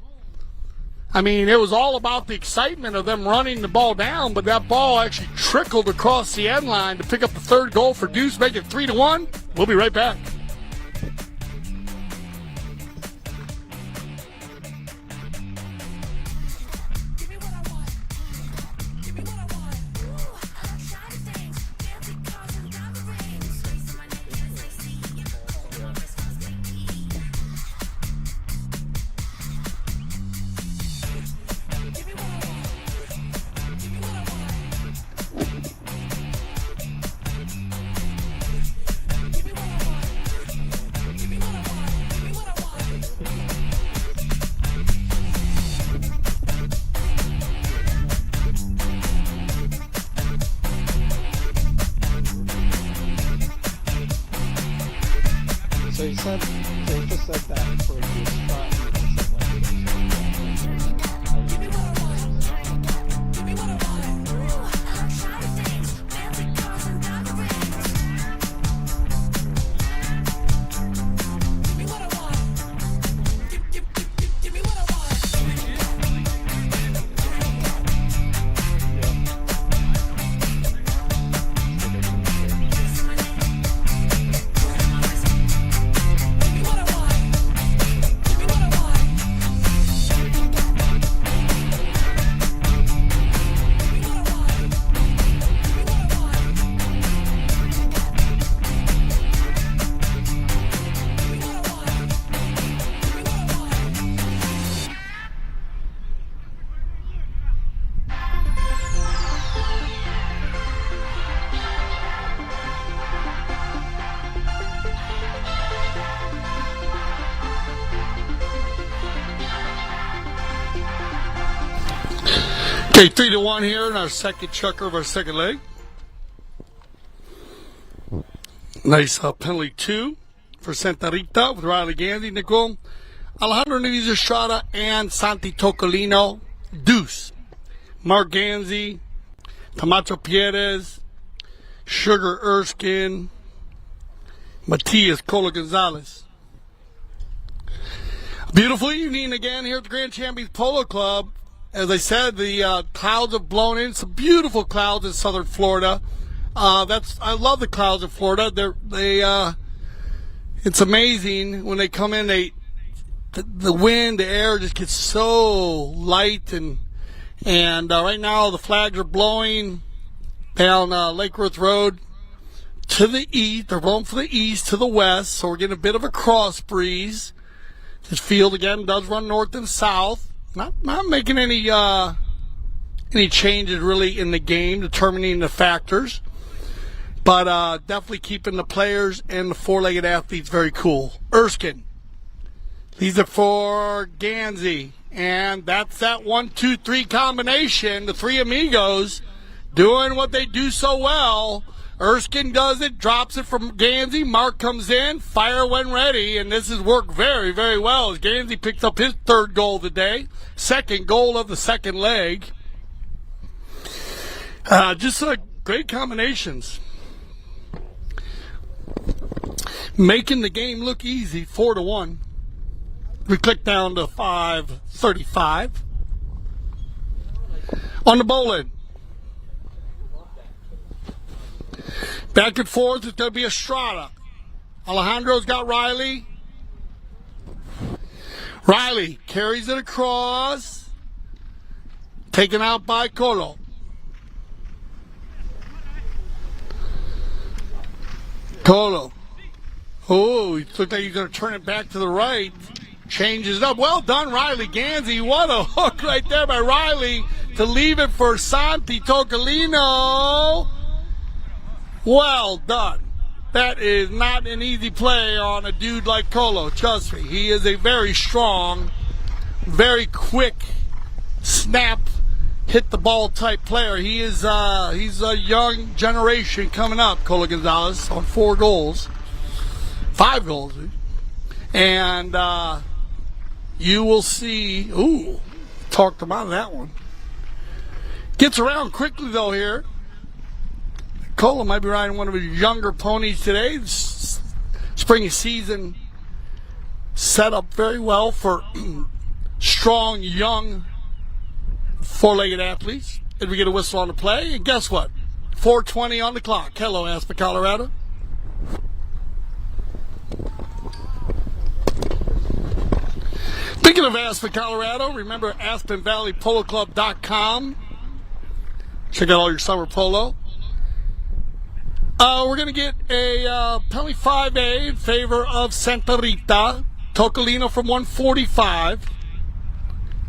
I mean, it was all about the excitement of them running the ball down, but that ball actually trickled across the end line to pick up the third goal for Deuce, make it 3-1. We'll be right back.
So he just said that for his spot.
Okay, 3-1 here in our second chukker of our second leg. Nice penalty 2 for Santa Rita with Riley Ganzi, Nicole, Alejandro Neves Estrada, and Santi Tocolino. Deuce, Mark Ganzi, Camacho Pierres, Sugar Erskine, Matias Colo Gonzalez. Beautiful evening again here at the Grand Champions Polo Club. As I said, the clouds have blown in. Some beautiful clouds in southern Florida. I love the clouds in Florida. It's amazing when they come in. The wind, the air just gets so light, and right now the flags are blowing down Lake Worth Road to the east. They're blowing from the east to the west, so we're getting a bit of a cross breeze. This field again does run north and south. Not making any changes really in the game, determining the factors, but definitely keeping the players and the four-legged athletes very cool. Erskine, these are for Ganzi, and that's that 1-2-3 combination. The three amigos doing what they do so well. Erskine does it, drops it from Gansey. Mark comes in, fire when ready, and this has worked very, very well as Gansey picks up his third goal of the day, second goal of the second leg. Just great combinations. Making the game look easy, 4-1. We click down to 5:35. On the bowling. Back and forth, it's going to be Estrada. Alejandro's got Riley. Riley carries it across. Taken out by Colo. Colo. Oh, he looked like he's going to turn it back to the right. Changes it up. Well done, Riley Gansey. What a hook right there by Riley to leave it for Santi Tocolino. Well done. That is not an easy play on a dude like Colo. Trust me, he is a very strong, very quick snap, hit the ball type player. He is he's a young generation coming up. Colo Gonzalez on 4 goals, 5 goals, and you will see. Ooh, talked him out of that one. Gets around quickly though here. Colo might be riding one of his younger ponies today. Spring season set up very well for strong, young, 4-legged athletes. And we get a whistle on the play. And guess what? 4:20 on the clock. Hello, Aspen, Colorado. Speaking of Aspen, Colorado, remember AspenValleyPoloClub.com. Check out all your summer polo. We're going to get a penalty 5A in favor of Santa Rita. Tocolino from 145.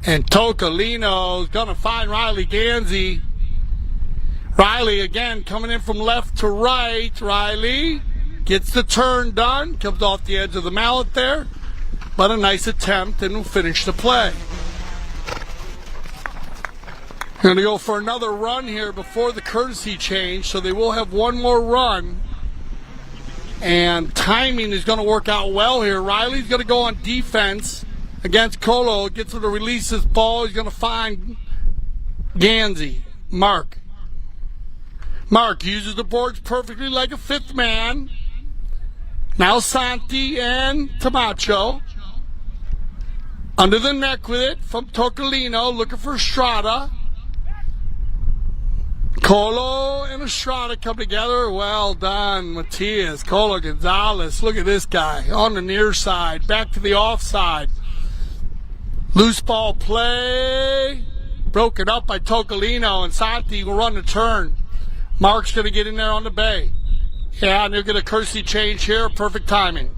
And Tocolino is going to find Riley Gansey. Riley again coming in from left to right. Riley gets the turn done. Comes off the edge of the mallet there. But a nice attempt and we'll finish the play. Going to go for another run here before the courtesy change, so they will have one more run. And timing is going to work out well here. Riley's going to go on defense against Colo. Gets him to release his ball. He's going to find Gansey. Mark uses the boards perfectly like a 5th man. Now Santi and Tamacho. Under the neck with it from Tocolino, looking for Estrada. Colo and Estrada come together. Well done, Matias. Colo Gonzalez. Look at this guy on the near side. Back to the offside. Loose ball play. Broken up by Tocolino, and Santi will run the turn. Mark's going to get in there on the bay. Yeah, and they'll get a courtesy change here. Perfect timing.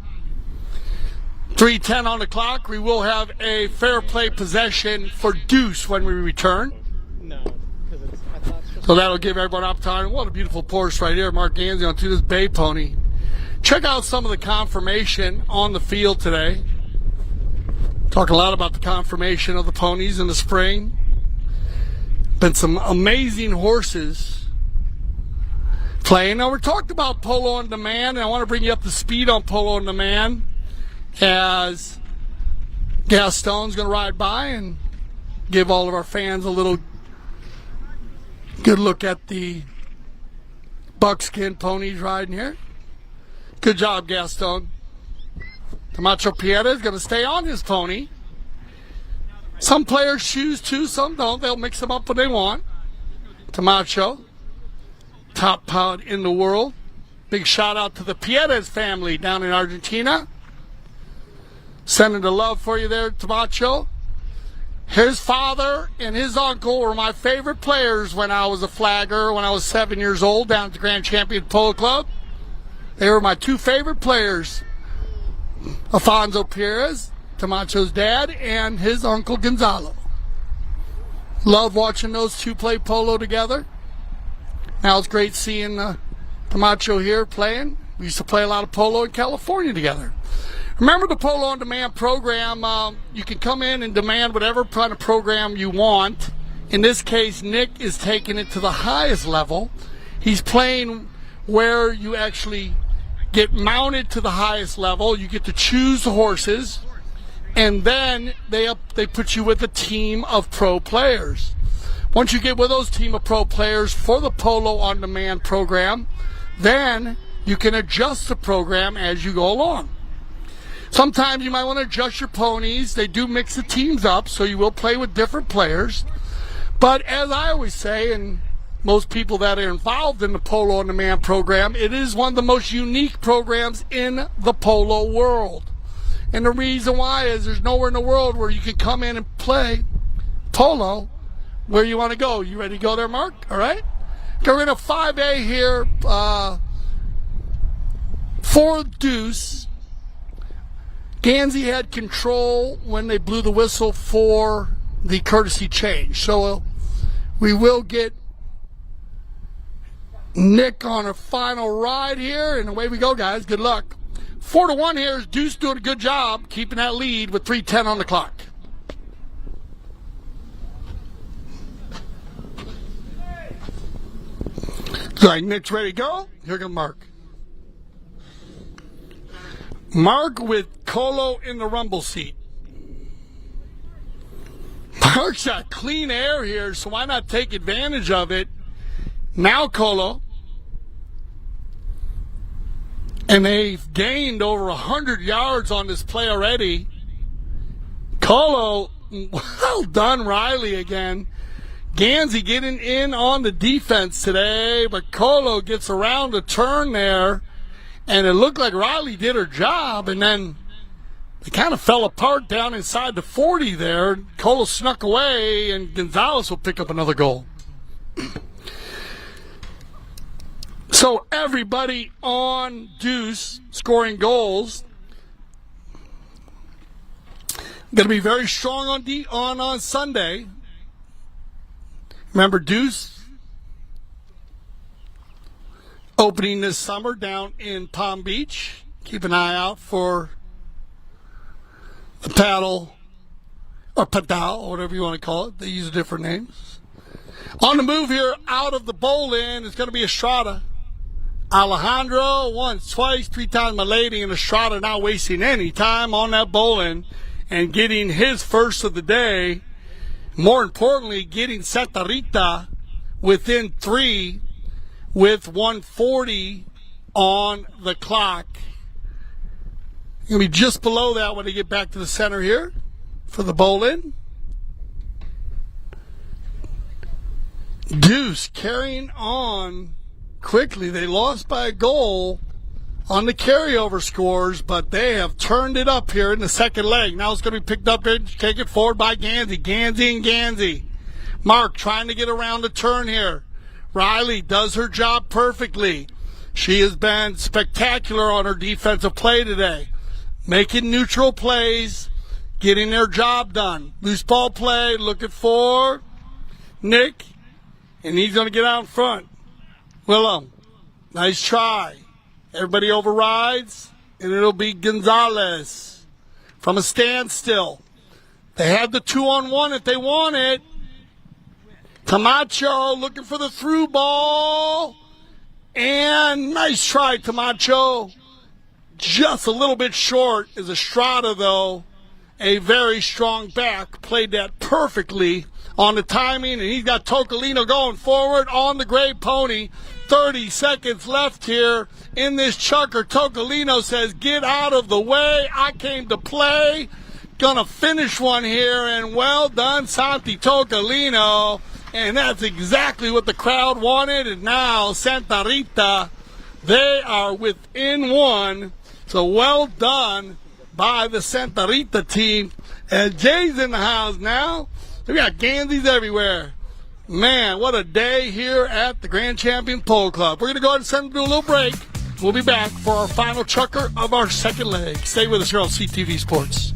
3:10 on the clock. We will have a fair play possession for Deuce when we return.
No, because I thought it's just
So that'll give everyone up time. What a beautiful Porsche right here. Mark Gansey on to this Bay Pony. Check out some of the conformation on the field today. Talk a lot about the conformation of the ponies in the spring. Been some amazing horses playing. Now, we're talking about Polo on Demand, and I want to bring you up to speed on Polo on Demand as Gaston's going to ride by and give all of our fans a little good look at the buckskin ponies riding here. Good job, Gaston. Camacho Pieta is going to stay on his pony. Some players choose to, some don't. They'll mix them up when they want. Camacho, top pod in the world. Big shout out to the Pietas family down in Argentina. Sending the love for you there, Camacho. His father and his uncle were my favorite players when I was a flagger, when I was 7 years old down at the Grand Champion Polo Club. They were my 2 favorite players. Alfonso Perez, Camacho's dad, and his uncle Gonzalo. Love watching those 2 play polo together. Now it's great seeing Camacho here playing. We used to play a lot of polo in California together. Remember the Polo on Demand program. You can come in and demand whatever kind of program you want. In this case, Nick is taking it to the highest level. He's playing where you actually get mounted to the highest level. You get to choose the horses, and then they put you with a team of pro players. Once you get with those team of pro players for the Polo On Demand program, then you can adjust the program as you go along. Sometimes you might want to adjust your ponies. They do mix the teams up, so you will play with different players. But as I always say, and most people that are involved in the Polo On Demand program, it is one of the most unique programs in the polo world. And the reason why is there's nowhere in the world where you can come in and play polo where you want to go. You ready to go there, Mark? All right. We're in a 5A here for Deuce. Gansey had control when they blew the whistle for the courtesy change. So we will get Nick on a final ride here, and away we go, guys. Good luck. 4-1 here is Deuce doing a good job keeping that lead with 3:10 on the clock. All right, Nick's ready to go. Here comes Mark. Mark with Colo in the rumble seat. Mark's got clean air here, so why not take advantage of it? Now Colo. And they've gained over 100 yards on this play already. Colo, well done, Riley again. Gansey getting in on the defense today, but Colo gets around the turn there, and it looked like Riley did her job, and then they kind of fell apart down inside the 40 there. Colo snuck away, and Gonzalez will pick up another goal. So everybody on Deuce scoring goals. Going to be very strong on Sunday. Remember Deuce opening this summer down in Palm Beach. Keep an eye out for the paddle or padal, or whatever you want to call it. They use different names. On the move here out of the bowl-in is going to be Estrada. Alejandro once, twice, 3 times my lady, and Estrada not wasting any time on that bowl-in and getting his first of the day. More importantly, getting Santa Rita within 3 with 1:40 on the clock. Going to be just below that when they get back to the center here for the bowl-in. Deuce carrying on quickly. They lost by a goal on the carryover scores, but they have turned it up here in the second leg. Now it's going to be picked up and taken forward by Gansey. Gansey. Mark trying to get around the turn here. Riley does her job perfectly. She has been spectacular on her defensive play today. Making neutral plays, getting their job done. Loose ball play, looking for Nick, and he's going to get out in front. Willem, nice try. Everybody overrides, and it'll be Gonzalez from a standstill. They had the 2-on-1 if they want it. Camacho looking for the through ball. And nice try, Camacho. Just a little bit short is Estrada, though. A very strong back. Played that perfectly on the timing, and he's got Tocolino going forward on the gray pony. 30 seconds left here in this chucker. Tocolino says, get out of the way. I came to play. Gonna finish one here, and well done, Santi Tocolino. And that's exactly what the crowd wanted. And now Santa Rita, they are within 1. So well done by the Santa Rita team. And Jay's in the house now. We got Ganseys everywhere. Man, what a day here at the Grand Champion Polo Club. We're going to go ahead and send them to a little break. We'll be back for our final chucker of our second leg. Stay with us here on CTV Sports.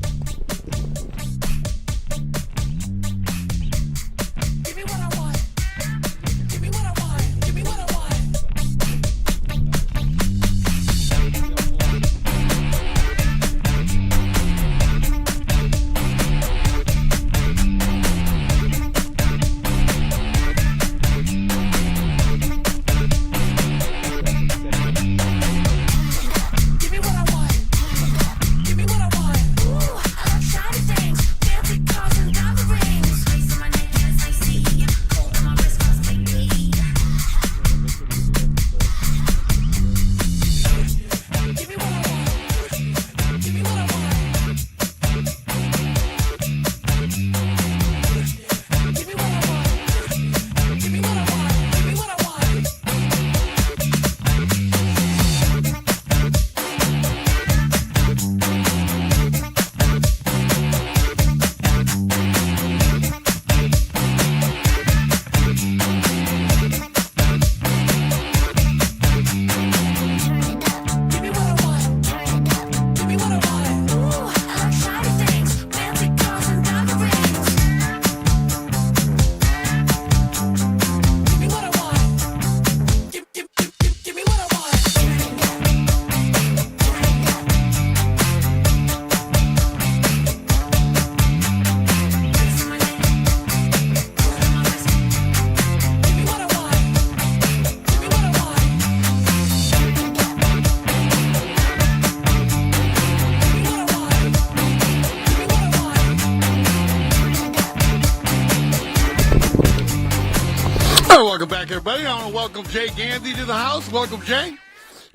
All right, welcome back, everybody. I want to welcome Jay Gansey to the house. Welcome, Jay.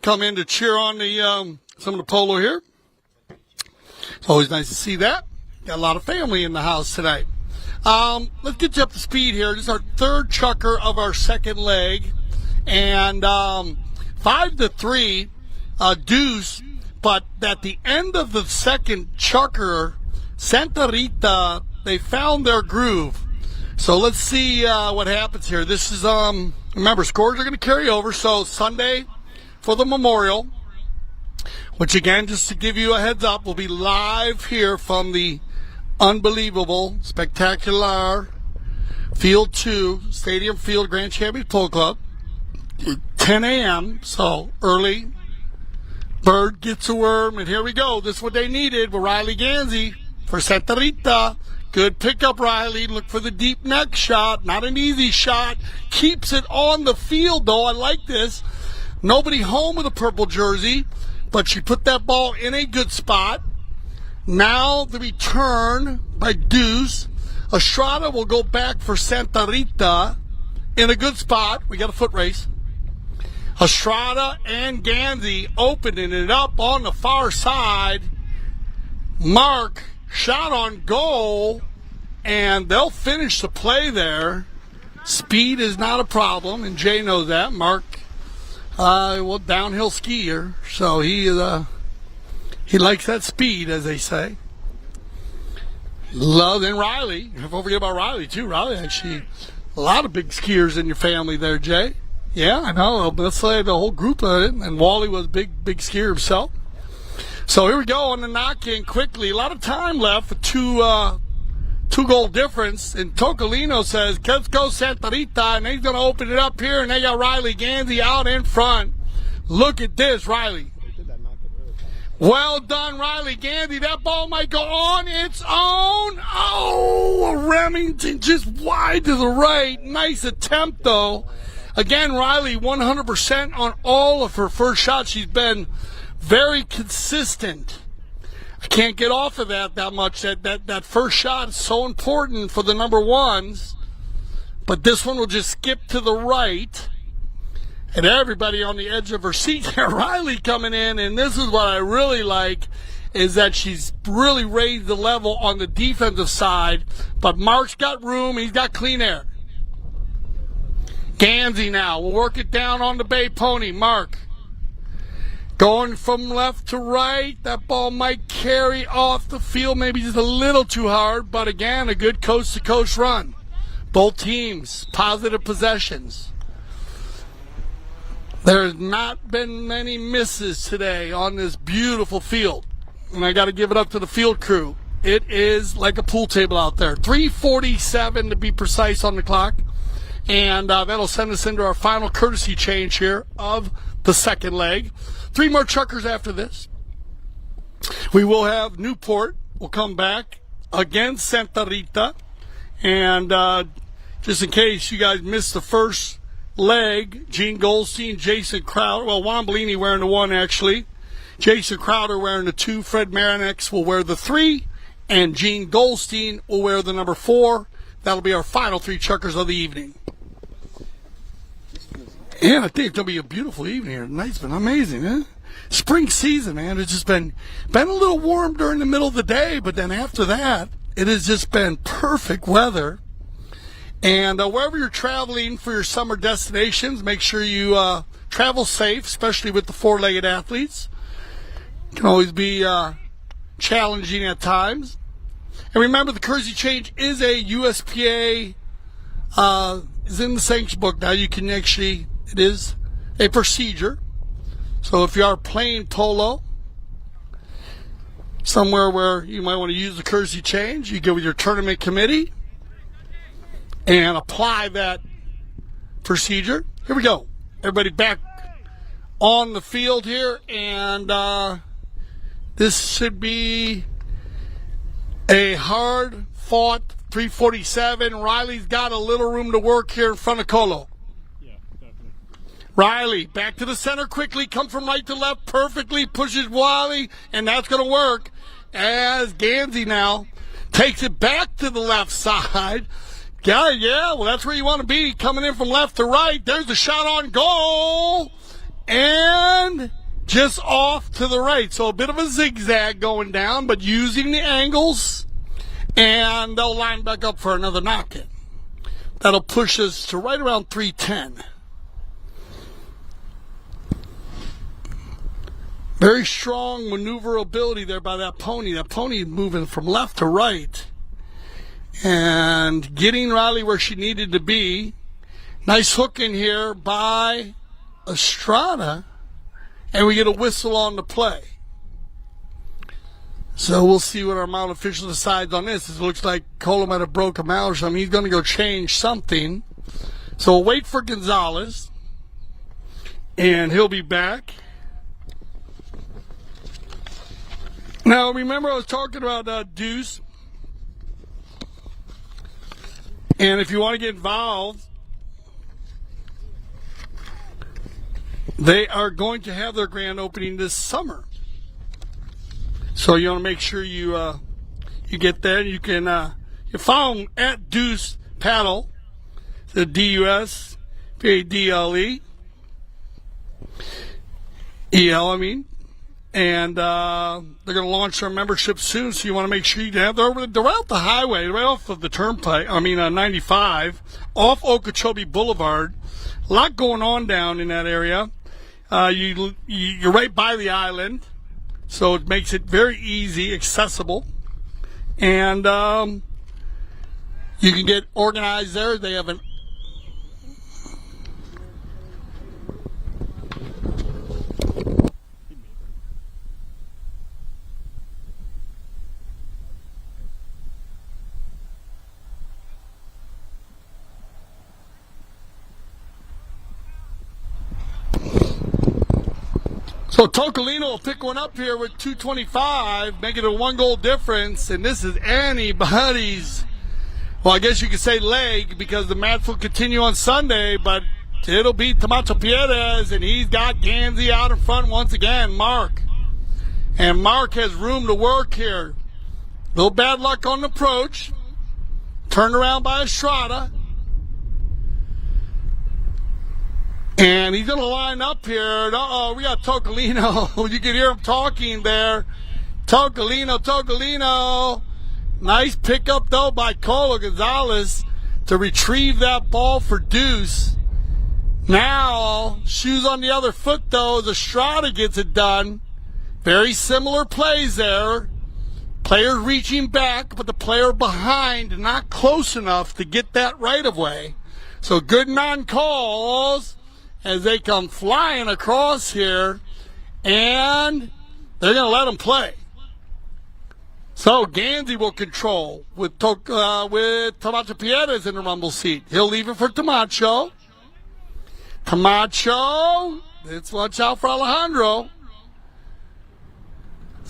Come in to cheer on the some of the polo here. It's always nice to see that. Got a lot of family in the house tonight. Let's get you up to speed here. This is our third chukker of our second leg. And 5-3, deuce. But at the end of the second chukker, Santa Rita, they found their groove. So let's see what happens here. This is, remember, scores are going to carry over. So Sunday for the Memorial, which again, just to give you a heads up, will be live here from the unbelievable, spectacular Field 2, Stadium Field Grand Champions Polo Club, 10 a.m., so early. Bird gets a worm, and here we go. This is what they needed with Riley Gansey for Santa Rita. Good pickup, Riley. Look for the deep neck shot. Not an easy shot. Keeps it on the field, though. I like this. Nobody home with a purple jersey, but she put that ball in a good spot. Now the return by Deuce. Estrada will go back for Santa Rita in a good spot. We got a foot race. Estrada and Gansey opening it up on the far side. Mark shot on goal, and they'll finish the play there. Speed is not a problem, and Jay knows that. Mark, downhill skier, so he likes that speed, as they say. Love and Riley. Don't forget about Riley too. Riley, actually, a lot of big skiers in your family there, Jay. Yeah, I know. Let's say the whole group of it, and Wally was a big skier himself. So here we go on the knock-in quickly. A lot of time left with two-goal difference. And Tocolino says, let's go Santa Rita. And he's going to open it up here. And they got Riley Gansey out in front. Look at this, Riley. Well done, Riley Gansey. That ball might go on its own. Oh, Remington just wide to the right. Nice attempt, though. Again, Riley 100% on all of her first shots. She's been very consistent. I can't get off of that much. That first shot is so important for the number ones. But this one will just skip to the right. And everybody on the edge of her seat there. Riley coming in, and this is what I really like, is that she's really raised the level on the defensive side. But Mark's got room. He's got clean air. Gansey now will work it down on the Bay Pony. Mark. Going from left to right, that ball might carry off the field, maybe just a little too hard, but again, a good coast-to-coast run. Both teams, positive possessions. There's not been many misses today on this beautiful field, and I got to give it up to the field crew. It is like a pool table out there. 3:47 to be precise on the clock, and that'll send us into our final courtesy change here of the second leg. 3 more chukkers after this. We will have Newport. We'll come back against Santa Rita. And just in case you guys missed the first leg, Gene Goldstein, Jason Crowder. Well, Juan Bellini wearing the 1, actually. Jason Crowder wearing the 2. Fred Marinex will wear the 3. And Gene Goldstein will wear the number 4. That'll be our final 3 chukkers of the evening. Yeah, I think it's going to be a beautiful evening here. Tonight's been amazing, huh? Spring season, man. It's just been a little warm during the middle of the day, but then after that, it has just been perfect weather. And wherever you're traveling for your summer destinations, make sure you travel safe, especially with the 4-legged athletes. It can always be challenging at times. And remember, the courtesy change is a USPA, is in the sanction book now. You can actually... It is a procedure. So if you are playing polo somewhere where you might want to use the courtesy change, you go with your tournament committee and apply that procedure. Here we go. Everybody back on the field here, and this should be a hard-fought 347. Riley's got a little room to work here in front of Colo. Riley, back to the center quickly, come from right to left perfectly, pushes Wally, and that's going to work as Gansey now takes it back to the left side. Yeah, well, that's where you want to be, coming in from left to right. There's the shot on goal, and just off to the right. So a bit of a zigzag going down, but using the angles, and they'll line back up for another knock-in. That'll push us to right around 310. Very strong maneuverability there by that pony. That pony moving from left to right and getting Riley where she needed to be. Nice hook in here by Estrada, and we get a whistle on the play. So we'll see what our mount official decides on this. It looks like Colo might have broke him out or something. He's going to go change something. So we'll wait for Gonzalez, and he'll be back. Now, remember I was talking about Deuce. And if you want to get involved, they are going to have their grand opening this summer. So you want to make sure you get there. You can you follow them at Deuce Paddle, the DUSPADLE, EL, I mean. And they're going to launch their membership soon, so you want to make sure you have. They're out the highway, right off of the turnpike. 95, off Okeechobee Boulevard. A lot going on down in that area. You're right by the island, so it makes it very easy, accessible, and you can get organized there. They have an So Tocolino will pick one up here with 2:25, making it a 1-goal difference, and this is anybody's, well, I guess you could say leg, because the match will continue on Sunday, but it'll be Camacho Pierres, and he's got Gansey out in front once again, Mark. And Mark has room to work here. Little bad luck on the approach. Turned around by Estrada. And he's going to line up here. Uh-oh, we got Tocolino. You can hear him talking there. Tocolino. Nice pickup, though, by Colo Gonzalez to retrieve that ball for Deuce. Now, shoes on the other foot, though, as Estrada gets it done. Very similar plays there. Player reaching back, but the player behind not close enough to get that right of way. So good non-calls as they come flying across here, and they're going to let them play. So Gansey will control with Camacho Pierres in the rumble seat. He'll leave it for Camacho. Let's watch out for Alejandro.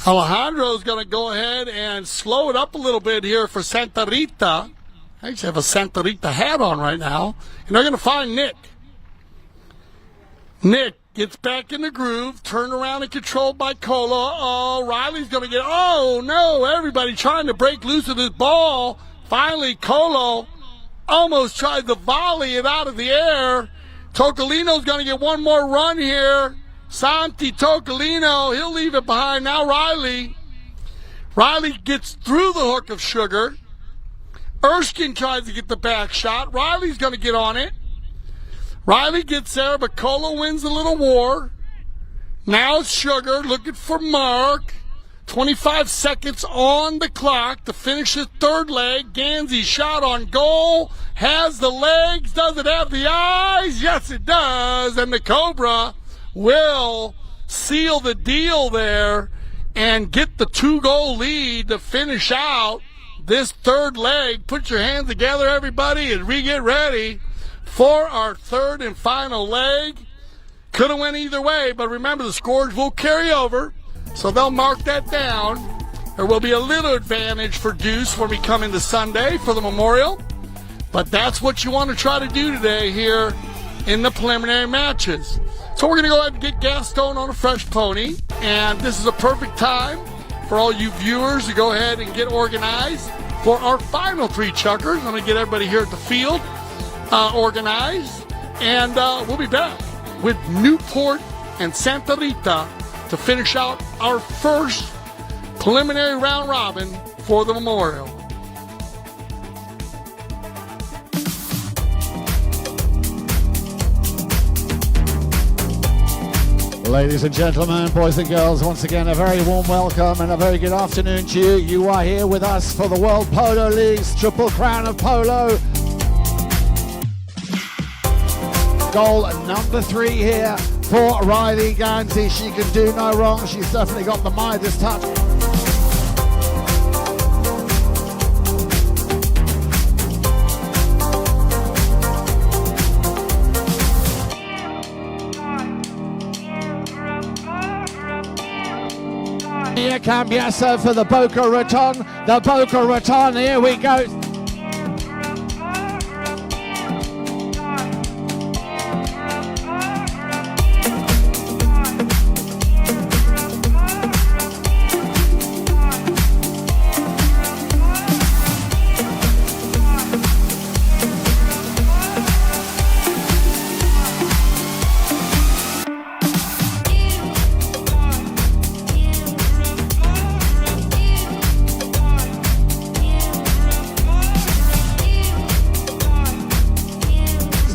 Alejandro's going to go ahead and slow it up a little bit here for Santa Rita. I actually have a Santa Rita hat on right now. And they're going to find Nick. Nick gets back in the groove, turned around and controlled by Colo. Oh, Riley's going to get, oh no, everybody trying to break loose of this ball. Finally, Colo almost tried to volley it out of the air. Tocolino's going to get one more run here. Santi Tocolino, he'll leave it behind. Now Riley gets through the hook of Sugar. Erskine tries to get the back shot. Riley's going to get on it. Riley gets there, but Colo wins the little war. Now it's Sugar looking for Mark. 25 seconds on the clock to finish his third leg. Gansey shot on goal. Has the legs. Does it have the eyes? Yes, it does. And the Cobra will seal the deal there and get the 2-goal lead to finish out this third leg. Put your hands together, everybody, and we get ready for our third and final leg. Could have went either way, but remember the scores will carry over, so they'll mark that down. There will be a little advantage for Deuce when we come into Sunday for the Memorial, but that's what you want to try to do today here in the preliminary matches. So we're going to go ahead and get Gaston on a fresh pony, and this is a perfect time for all you viewers to go ahead and get organized for our final three chuckers. I'm going to get everybody here at the field organized, and we'll be back with Newport and Santa Rita to finish out our first preliminary round robin for the Memorial.
Ladies and gentlemen, boys and girls, once again a very warm welcome and a very good afternoon to you. You are here with us for the World Polo League's Triple Crown of Polo. Goal number 3 here for Riley Gansey. She can do no wrong. She's definitely got the Midas touch. Cambiasso for the Boca Raton. The Boca Raton, here we go.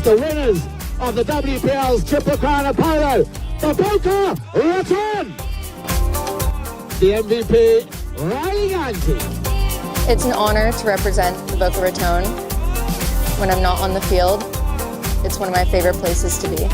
The winners of the WPL's Triple Crown of Polo, the Boca Raton. The MVP, Riley Gansey.
It's an honor to represent the Boca Raton. When I'm not on the field, it's one of my favorite places to be.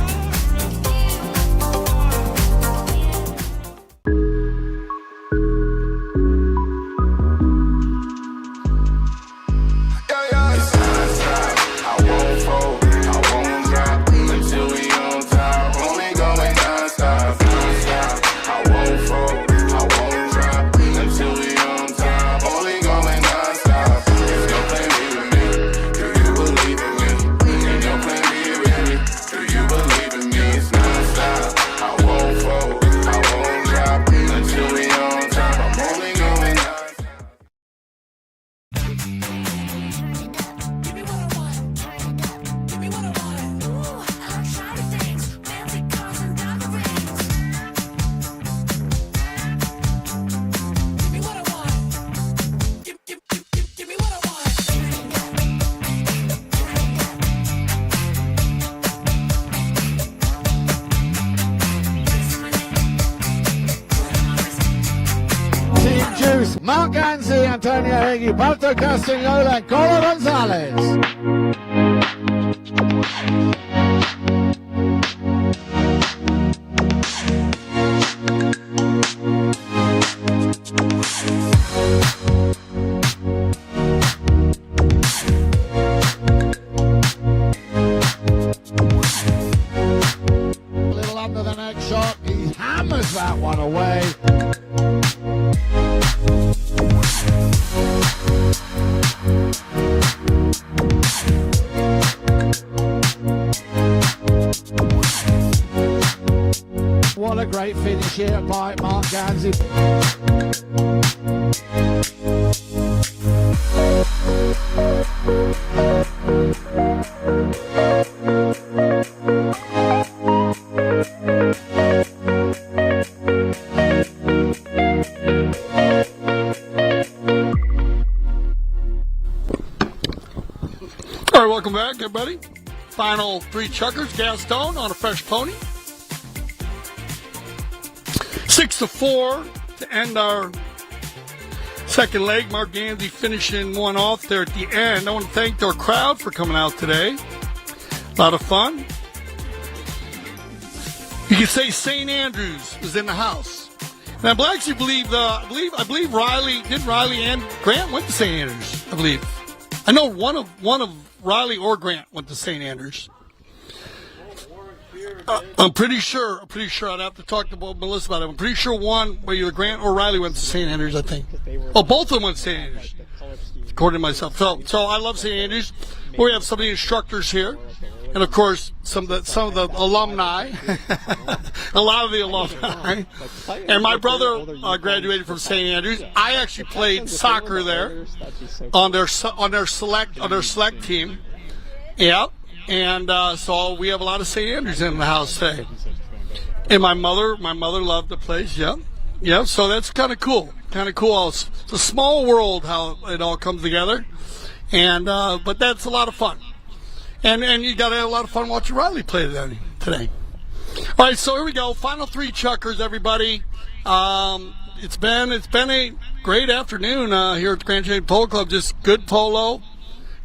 Mark Gansey, Antonio Higgy, Balto Castagnola, and Colo Gonzalez. A little under the neck shot, he hammers that one away. What a great finish here by Mark Gansey.
All right, welcome back, everybody. Final three chuckers. Gaston on a fresh pony. 6-4 to end our second leg. Mark Gansey finishing one off there at the end. I want to thank our crowd for coming out today. A lot of fun. You can say St. Andrews was in the house. And I actually believe Riley and Grant went to St. Andrews. I believe. I know one of Riley or Grant went to St. Andrews. I'm pretty sure. I'd have to talk to Melissa about it. I'm pretty sure one, either Grant or Riley went to St. Andrews, I think. Oh, both of them went to St. Andrews, according to myself. So I love St. Andrews. We have some of the instructors here. and of course some of the alumni, a lot of the alumni. And my brother graduated from St. Andrews. I actually played soccer there on their select team. Yep. And so we have a lot of St. Andrews in the house today. And my mother loved the place. Yep. Yep. So that's kind of cool. It's a small world how it all comes together. And but that's a lot of fun. And you got to have a lot of fun watching Riley play today. All right, so here we go. Final three chuckers, everybody. It's been a great afternoon here at the Grand Canyon Polo Club. Just good polo,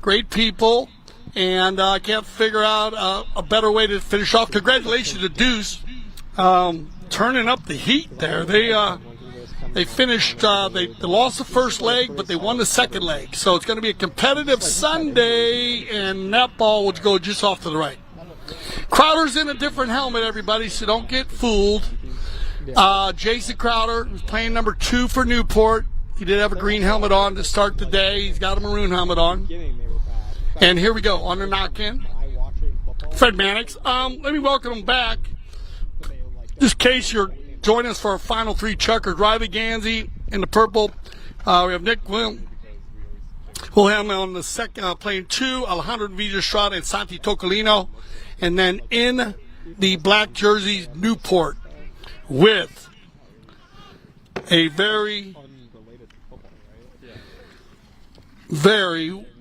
great people, and I can't figure out a better way to finish off. Congratulations to Deuce, turning up the heat there. They finished. They lost the first leg, but they won the second leg. So it's going to be a competitive Sunday, and that ball would go just off to the right. Crowder's in a different helmet, everybody, so don't get fooled. Jason Crowder was playing number 2 for Newport. He did have a green helmet on to start the day. He's got a maroon helmet on. And here we go on the knock-in. Fred Mannix. Let me welcome him back. Just in case you're joining us for our final three chuckers. Riley Gansey in the purple. We have Nick Wilhelm on the second, playing 2, Alejandro Villastrada and Santi Tocolino. And then in the black jerseys, Newport, with a very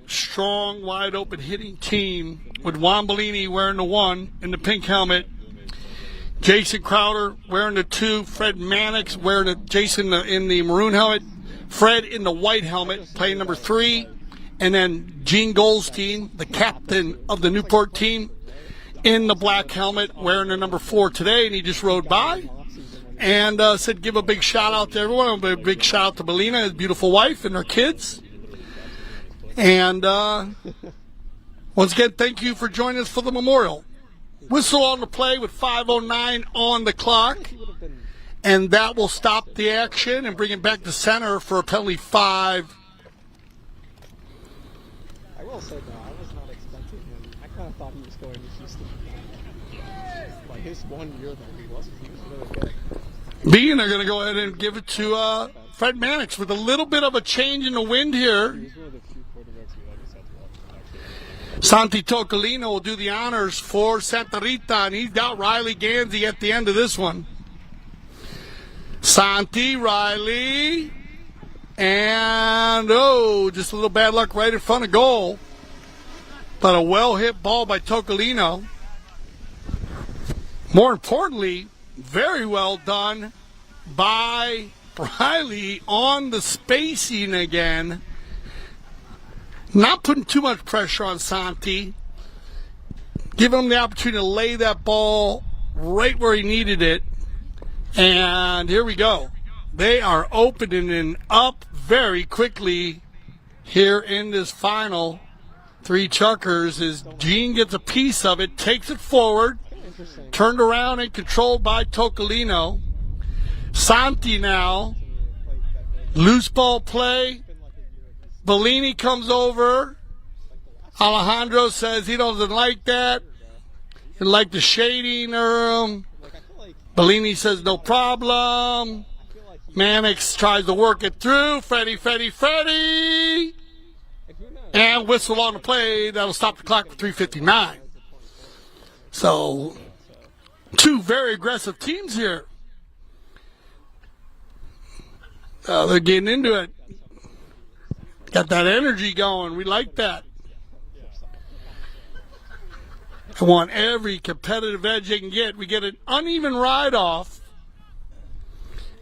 strong, wide-open hitting team with Juan Bellini wearing the 1 in the pink helmet, Jason Crowder wearing the 2, Fred Mannix wearing Jason in the maroon helmet, Fred in the white helmet playing number 3, and then Gene Goldstein, the captain of the Newport team, in the black helmet wearing the number 4 today, and he just rode by and said give a big shout out to everyone. A big shout out to Belina, his beautiful wife, and her kids. And once again, thank you for joining us for the memorial. Whistle on the play with 5:09 on the clock, and that will stop the action and bring it back to center for a penalty 5.
I will say though, I was not expecting him. I kind of thought he was going to Houston. Like his 1 year there, he was really good.
Being they're going to go ahead and give it to Fred Mannix with a little bit of a change in the wind here.
He's one of the few quarterbacks who always have to watch.
Santi Tocolino will do the honors for Santa Rita, and he's got Riley Gansey at the end of this one. Santi, Riley, and just a little bad luck right in front of goal. But a well-hit ball by Tocolino. More importantly, very well done by Riley on the spacing again. Not putting too much pressure on Santi. Giving him the opportunity to lay that ball right where he needed it. And here we go. They are opening up very quickly here in this final three chuckers as Gene gets a piece of it, takes it forward, turned around and controlled by Tocolino. Santi now, loose ball play. Bellini comes over. Alejandro says he doesn't like that. He like the shading. Bellini says no problem. Mannix tries to work it through. Freddie. And whistle on the play. That'll stop the clock for 3:59. So, two very aggressive teams here. They're getting into it. Got that energy going. We like that. I want every competitive edge they can get. We get an uneven ride-off.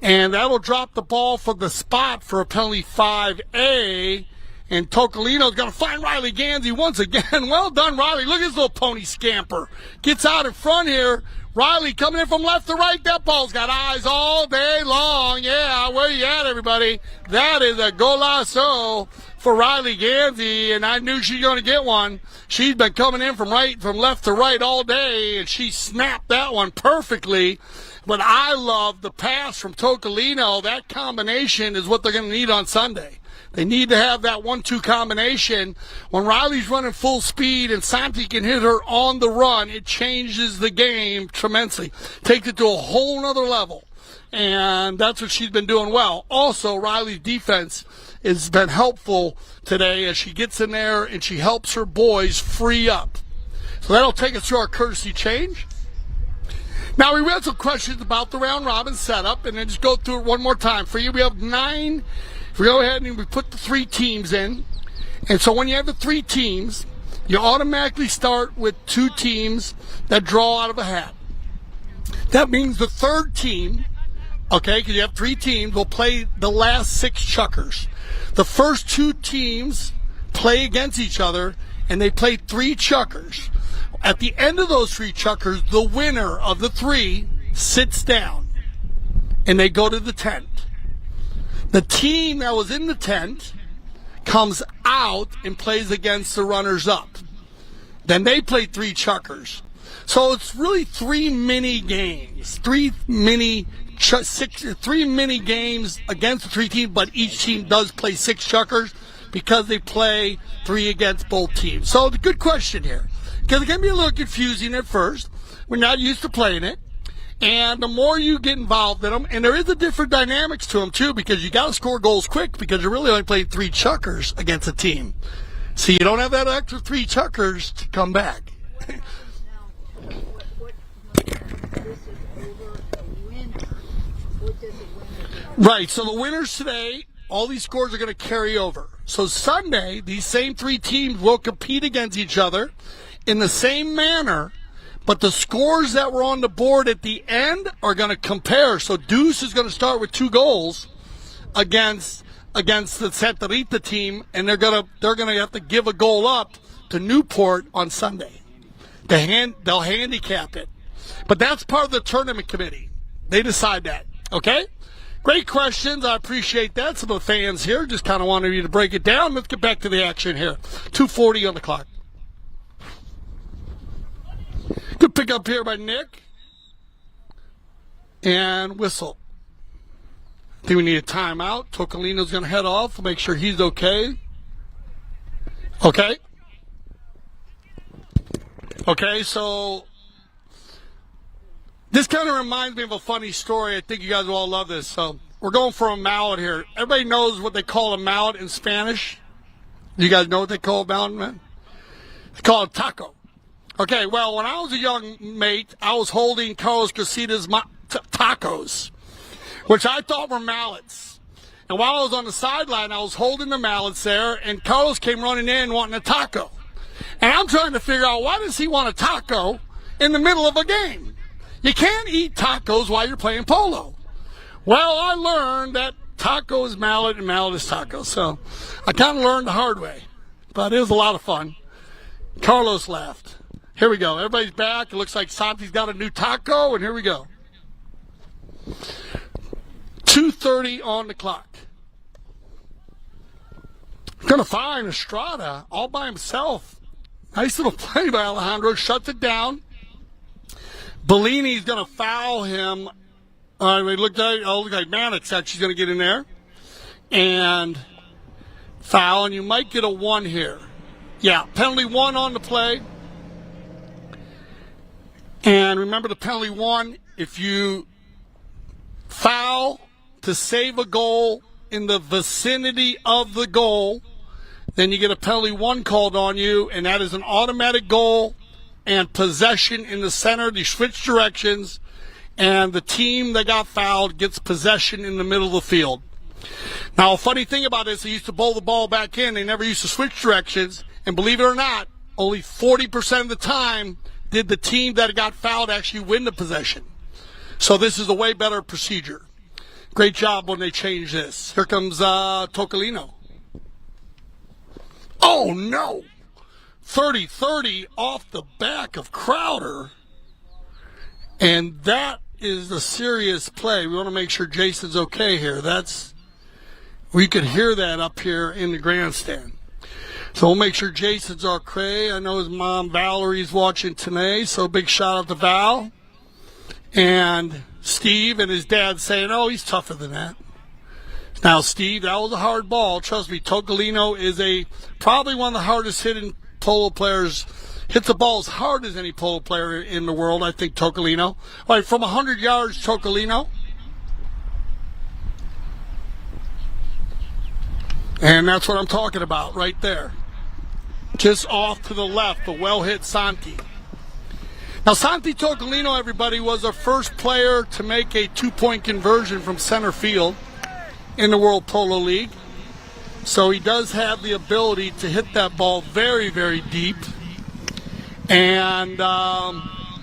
And that'll drop the ball from the spot for a penalty 5A. And Tocolino's going to find Riley Gansey once again. Well done, Riley. Look at this little pony scamper. Gets out in front here. Riley coming in from left to right. That ball's got eyes all day long. Yeah, where you at, everybody? That is a golazo for Riley Gansey, and I knew she was going to get one. She's been coming in from left to right all day, and she snapped that one perfectly. But I love the pass from Tocolino. That combination is what they're going to need on Sunday. They need to have that 1-2 combination. When Riley's running full speed and Santi can hit her on the run, it changes the game tremendously. Takes it to a whole nother level. And that's what she's been doing well. Also, Riley's defense has been helpful today as she gets in there and she helps her boys free up. So that'll take us through our courtesy change. Now, we read some questions about the round robin setup, and then just go through it one more time for you. We have 9. If we go ahead and we put the 3 teams in, and so when you have the 3 teams, you automatically start with 2 teams that draw out of a hat. That means the 3rd team, okay, because you have 3 teams, will play the last 6 chukkers. The first 2 teams play against each other, and they play 3 chukkers. At the end of those 3 chukkers, the winner of the 3 sits down, and they go to the tent. The team that was in the tent comes out and plays against the runners-up. Then they play 3 chukkers. So it's really 3 mini games, 3 mini games against the 3 teams, but each team does play 6 chukkers because they play 3 against both teams. So the good question here, because it can be a little confusing at first. We're not used to playing it. And the more you get involved in them, and there is a different dynamics to them too, because you got to score goals quick because you're really only playing 3 chukkers against a team. So you don't have that extra 3 chukkers to come back. Right, so the winners today, all these scores are going to carry over. So Sunday, these same 3 teams will compete against each other in the same manner, but the scores that were on the board at the end are going to compare. So Deuce is going to start with 2 goals against the Santa Rita team, and they're going to have to give a goal up to Newport on Sunday. They'll handicap it. But that's part of the tournament committee. They decide that. Okay? Great questions. I appreciate that. Some of the fans here just kind of wanted you to break it down. Let's get back to the action here. 2:40 on the clock. Good pick up here by Nick. And whistle. I think we need a timeout. Tocolino's going to head off. We'll make sure he's okay. Okay. Okay, so this kind of reminds me of a funny story. I think you guys will all love this. So we're going for a mallet here. Everybody knows what they call a mallet in Spanish? Do you guys know what they call a mallet, man? They call it a taco. Okay, well, when I was a young mate, I was holding Carlos Casitas tacos, which I thought were mallets. And while I was on the sideline, I was holding the mallets there, and Carlos came running in wanting a taco. And I'm trying to figure out, why does he want a taco in the middle of a game? You can't eat tacos while you're playing polo. Well, I learned that taco is mallet and mallet is taco. So I kind of learned the hard way. But it was a lot of fun. Carlos laughed. Here we go. Everybody's back. It looks like Santi's got a new taco, and here we go. 2:30 on the clock. Going to find Estrada all by himself. Nice little play by Alejandro. Shuts it down. Bellini's going to foul him. It looked like Mannix actually going to get in there. And foul, and you might get a 1 here. Yeah, penalty 1 on the play. And remember the penalty 1, if you foul to save a goal in the vicinity of the goal, then you get a penalty 1 called on you, and that is an automatic goal and possession in the center. They switch directions, and the team that got fouled gets possession in the middle of the field. Now, a funny thing about this, they used to bowl the ball back in. They never used to switch directions, and believe it or not, only 40% of the time did the team that got fouled actually win the possession. So this is a way better procedure. Great job when they changed this. Here comes Tocolino. Oh, no. 30-30 off the back of Crowder. And that is a serious play. We want to make sure Jason's okay here. We could hear that up here in the grandstand. So we'll make sure Jason's okay. I know his mom, Valerie's watching today, so big shout out to Val. And Steve and his dad saying, oh, he's tougher than that. Now, Steve, that was a hard ball. Trust me, Tocolino is probably one of the hardest hitting polo players. Hits the ball as hard as any polo player in the world, I think, Tocolino. All right, from 100 yards, Tocolino. And that's what I'm talking about right there. Just off to the left, the well-hit Santi. Now, Santi Tocolino, everybody, was the first player to make a two-point conversion from center field in the World Polo League. So he does have the ability to hit that ball very, very deep. And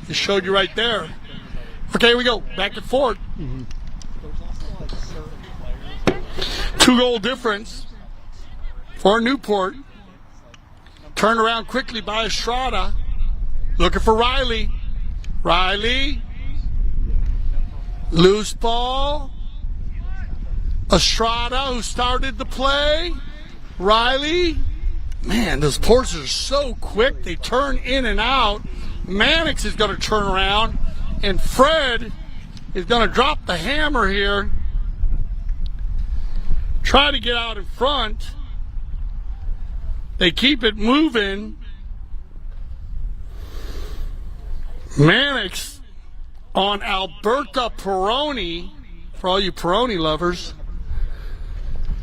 it showed you right there. Okay, here we go. Back and forth. Two-goal difference for Newport. Turned around quickly by Estrada. Looking for Riley. Riley. Loose ball. Estrada, who started the play. Riley. Man, those porters are so quick. They turn in and out. Mannix is going to turn around. And Fred is going to drop the hammer here. Try to get out in front. They keep it moving. Mannix on Alberta Peroni, for all you Peroni lovers.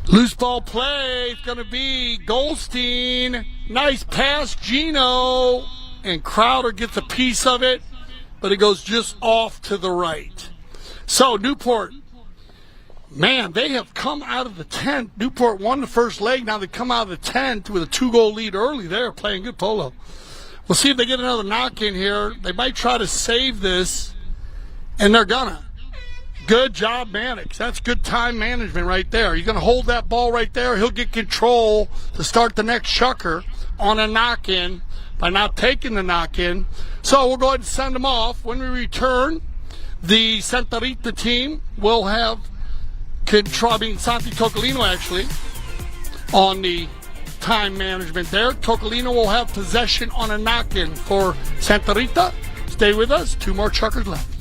Loose ball play. It's going to be Goldstein. Nice pass, Gino. And Crowder gets a piece of it, but it goes just off to the right. So Newport, man, they have come out of the tent. Newport won the first leg. Now they come out of the tent with a 2-goal lead early. They're playing good polo. We'll see if they get another knock in here. They might try to save this, and they're gonna. Good job, Mannix. That's good time management right there. He's going to hold that ball right there. He'll get control to start the next chucker on a knock-in by not taking the knock-in. So we'll go ahead and send them off. When we return, the Santa Rita team will have control, Santi Tocolino actually, on the time management there. Tocolino will have possession on a knock-in for Santa Rita. Stay with us. 2 more chuckers left.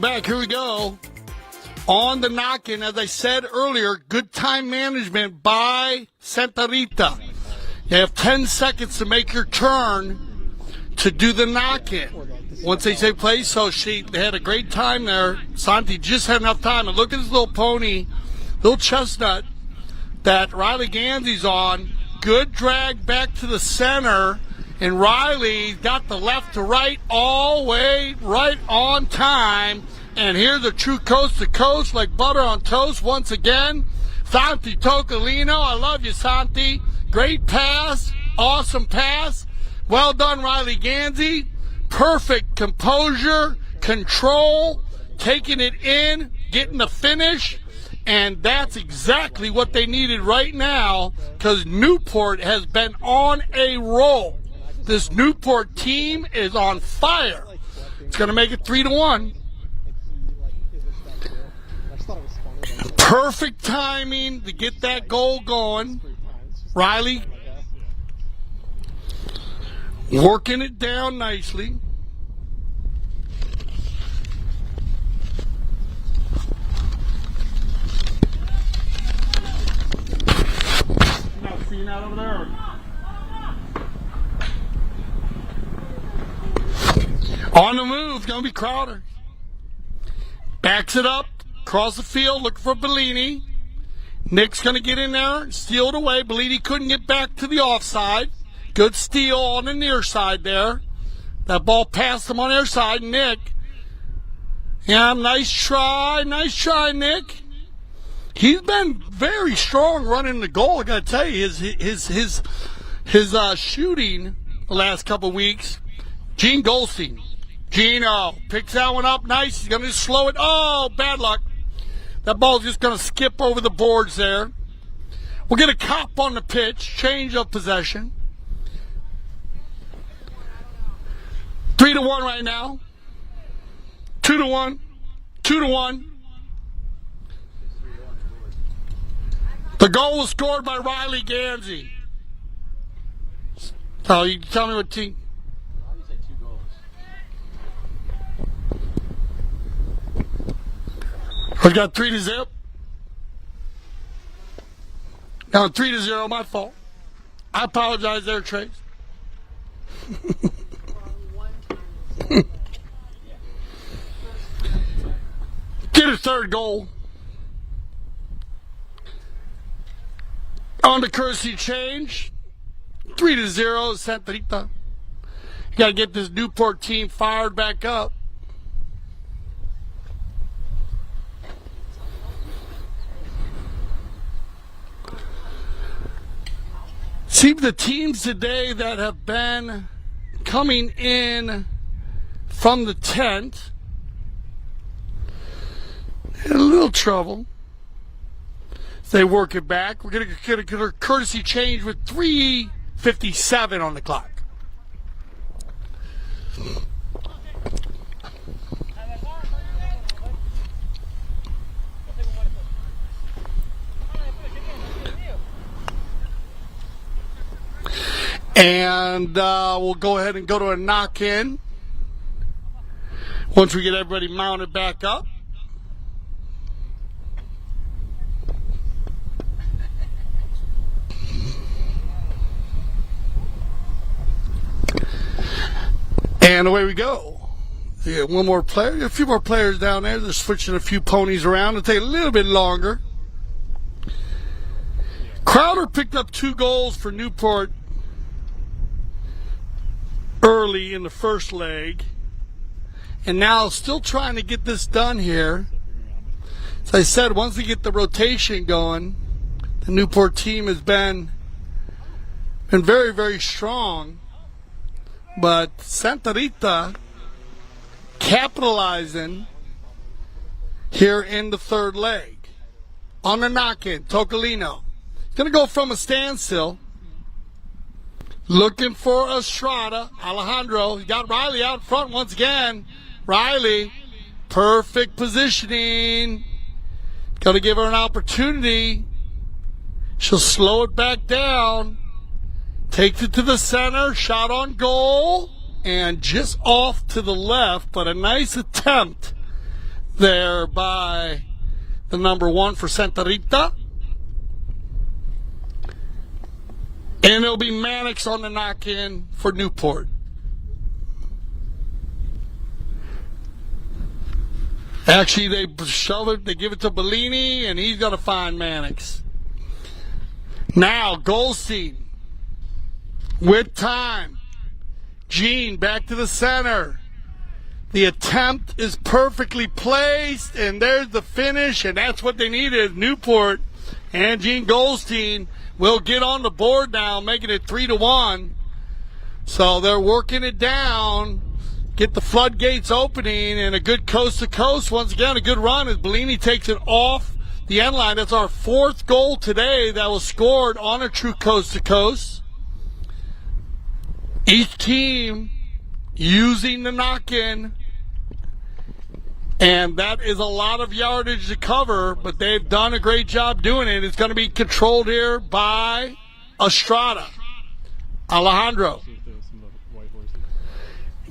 back. Here we go. On the knock-in, as I said earlier, good time management by Santa Rita. You have 10 seconds to make your turn to do the knock-in. Once they say play, so they had a great time there. Santi just had enough time. And look at this little pony, little chestnut that Riley Gansey's on. Good drag back to the center. And Riley got the left to right all way, right on time. And here's a true coast to coast like butter on toast once again. Santi Tocolino, I love you, Santi. Great pass, awesome pass. Well done, Riley Gansey. Perfect composure, control, taking it in, getting the finish. And that's exactly what they needed right now because Newport has been on a roll. This Newport team is on fire. It's going to make it 3-1. Perfect timing to get that goal going. Riley working it down nicely. Not seeing that over there. On the move, going to be Crowder. Backs it up, across the field, looking for Bellini. Nick's going to get in there, steal it away. Bellini couldn't get back to the offside. Good steal on the near side there. That ball passed him on their side. Nick. Yeah, nice try, Nick. He's been very strong running the goal. I got to tell you, his shooting the last couple of weeks. Gene Goldstein. Gino picks that one up nice. He's going to slow it. Oh, bad luck. That ball's just going to skip over the boards there. We'll get a cop on the pitch. Change of possession. 3-1 right now. 2-1. 2-1. The goal was scored by Riley Gansey. So you tell me what team. We've got 3-0. Now 3-0, my fault. I apologize there, Trace. Get a third goal. On the courtesy change. 3-0, Santa Rita. You got to get this Newport team fired back up. See, the teams today that have been coming in from the tent in a little trouble. They work it back. We're going to get a courtesy change with 3:57 on the clock. And we'll go ahead and go to a knock-in once we get everybody mounted back up. And away we go. Yeah, one more player, a few more players down there. They're switching a few ponies around. It'll take a little bit longer. Crowder picked up 2 goals for Newport early in the first leg, and now still trying to get this done here. As I said, once we get the rotation going, the Newport team has been very, very strong, but Santa Rita capitalizing here in the third leg. On the knock-in, Tocolino. He's going to go from a standstill. Looking for Estrada. Alejandro. He got Riley out front once again. Riley. Perfect positioning. Got to give her an opportunity. She'll slow it back down. Takes it to the center. Shot on goal. And just off to the left. But a nice attempt there by the number 1 for Santa Rita. And it'll be Mannix on the knock-in for Newport. Actually, they shove it, they give it to Bellini, and he's going to find Mannix. Now, Goldstein with time. Gene back to the center. The attempt is perfectly placed, and there's the finish, and that's what they needed. Newport and Gene Goldstein will get on the board now, making it 3-1. So they're working it down, get the floodgates opening, and a good coast-to-coast. Once again, a good run as Bellini takes it off the end line. That's our 4th goal today that was scored on a true coast-to-coast. Each team using the knock-in, and that is a lot of yardage to cover, but they've done a great job doing it. It's going to be controlled here by Estrada. Alejandro.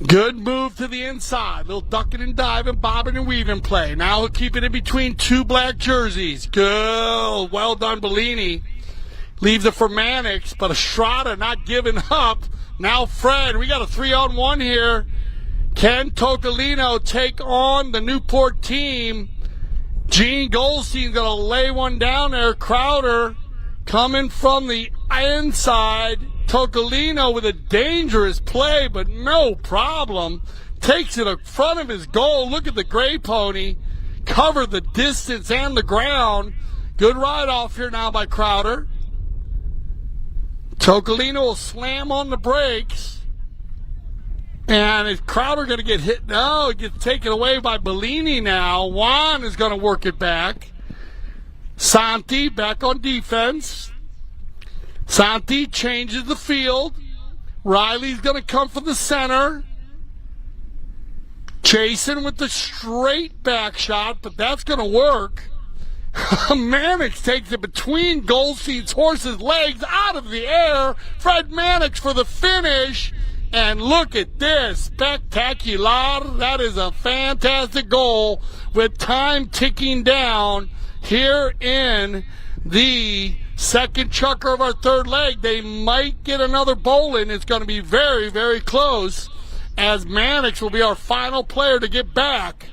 Good move to the inside. Little ducking and diving, bobbing and weaving play. Now he'll keep it in between 2 black jerseys. Good. Well done, Bellini. Leaves it for Mannix, but Estrada not giving up. Now Fred, we got a 3-on-1 here. Can Tocolino take on the Newport team? Gene Goldstein's going to lay one down there. Crowder coming from the inside. Tocolino with a dangerous play, but no problem. Takes it in front of his goal. Look at the gray pony. Cover the distance and the ground. Good ride off here now by Crowder. Tocolino will slam on the brakes. And is Crowder going to get hit? No, it gets taken away by Bellini now. Juan is going to work it back. Santi back on defense. Santi changes the field. Riley's going to come from the center. Jason with the straight back shot, but that's going to work. Mannix takes it between Goldstein's horse's legs out of the air. Fred Mannix for the finish. And look at this, spectacular. That is a fantastic goal with time ticking down here in the second chukker of our 3rd leg. They might get another bowl in. It's going to be very, very close as Mannix will be our final player to get back.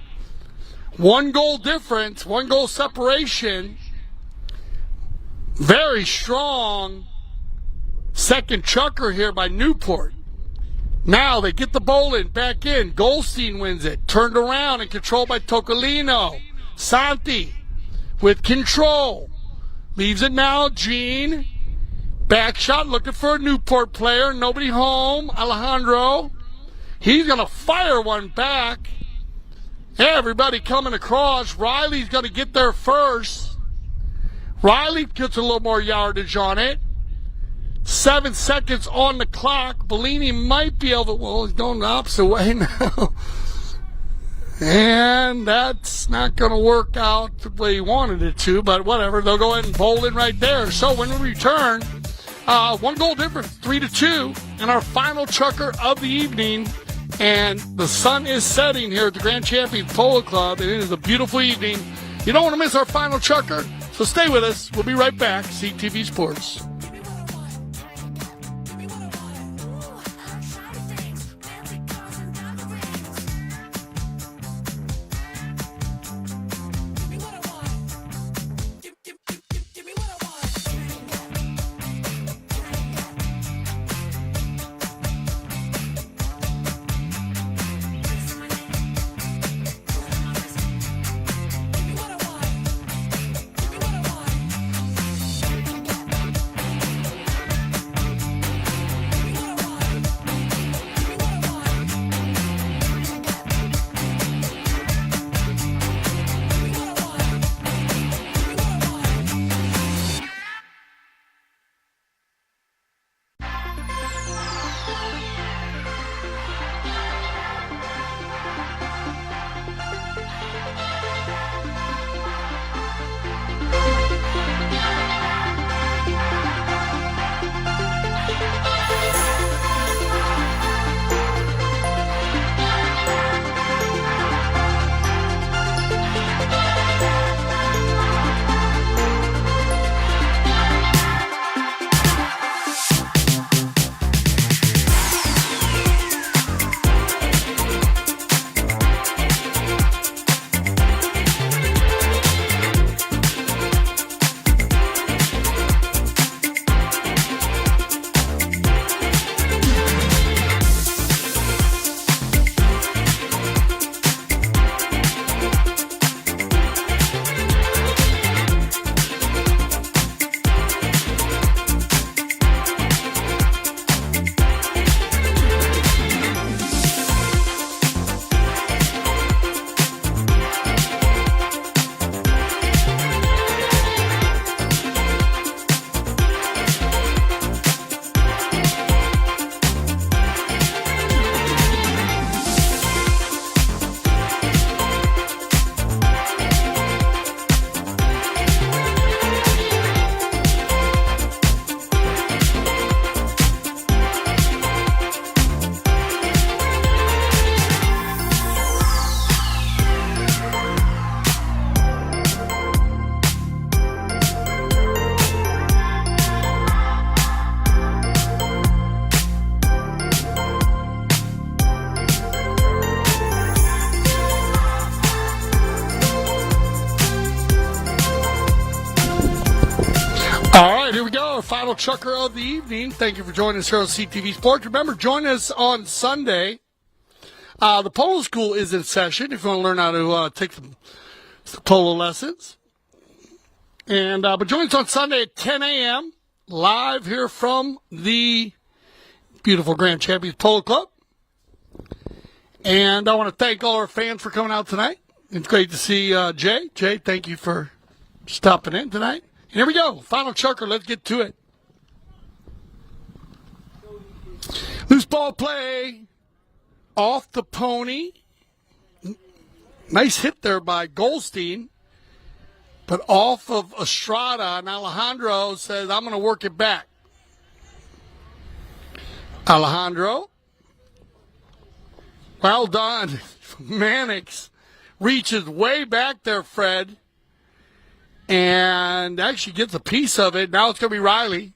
1 goal difference, 1 goal separation. Very strong second chukker here by Newport. Now they get the bowling back in. Goldstein wins it. Turned around and controlled by Tocolino. Santi with control. Leaves it now. Gene. Back shot looking for a Newport player. Nobody home. Alejandro. He's going to fire one back. Everybody coming across. Riley's going to get there first. Riley gets a little more yardage on it. 7 seconds on the clock. Bellini might be able to, well, he's going the opposite way now. And that's not going to work out the way he wanted it to, but whatever. They'll go ahead and bowl in right there. So when we return, 1 goal difference, 3-2, in our final chukker of the evening. And the sun is setting here at the Grand Champions Polo Club, and it is a beautiful evening. You don't want to miss our final chukker, so stay with us. We'll be right back. CTV Sports. All right, here we go. Our final chucker of the evening. Thank you for joining us here on CTV Sports. Remember, join us on Sunday. The polo school is in session if you want to learn how to take some polo lessons. And but join us on Sunday at 10 a.m. live here from the beautiful Grand Champions Polo Club. And I want to thank all our fans for coming out tonight. It's great to see Jay. Jay, thank you for stopping in tonight. And here we go. Final chucker. Let's get to it. Loose ball play off the pony. Nice hit there by Goldstein. But off of Estrada, and Alejandro says, I'm going to work it back. Alejandro. Well done. Mannix reaches way back there, Fred. And actually gets a piece of it. Now it's going to be Riley.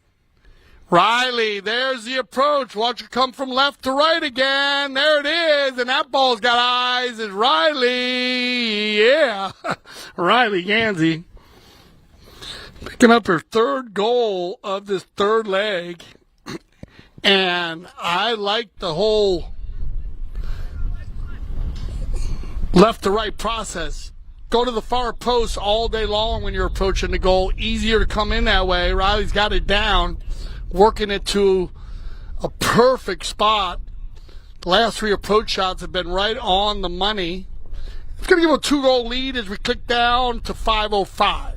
Riley, there's the approach. Watch it come from left to right again. There it is. And that ball's got eyes. It's Riley. Yeah. Riley Gansey. Picking up her third goal of this third leg. And I like the whole left to right process. Go to the far post all day long when you're approaching the goal. Easier to come in that way. Riley's got it down, working it to a perfect spot. The last three approach shots have been right on the money. It's going to give a 2-goal lead as we click down to 5:05.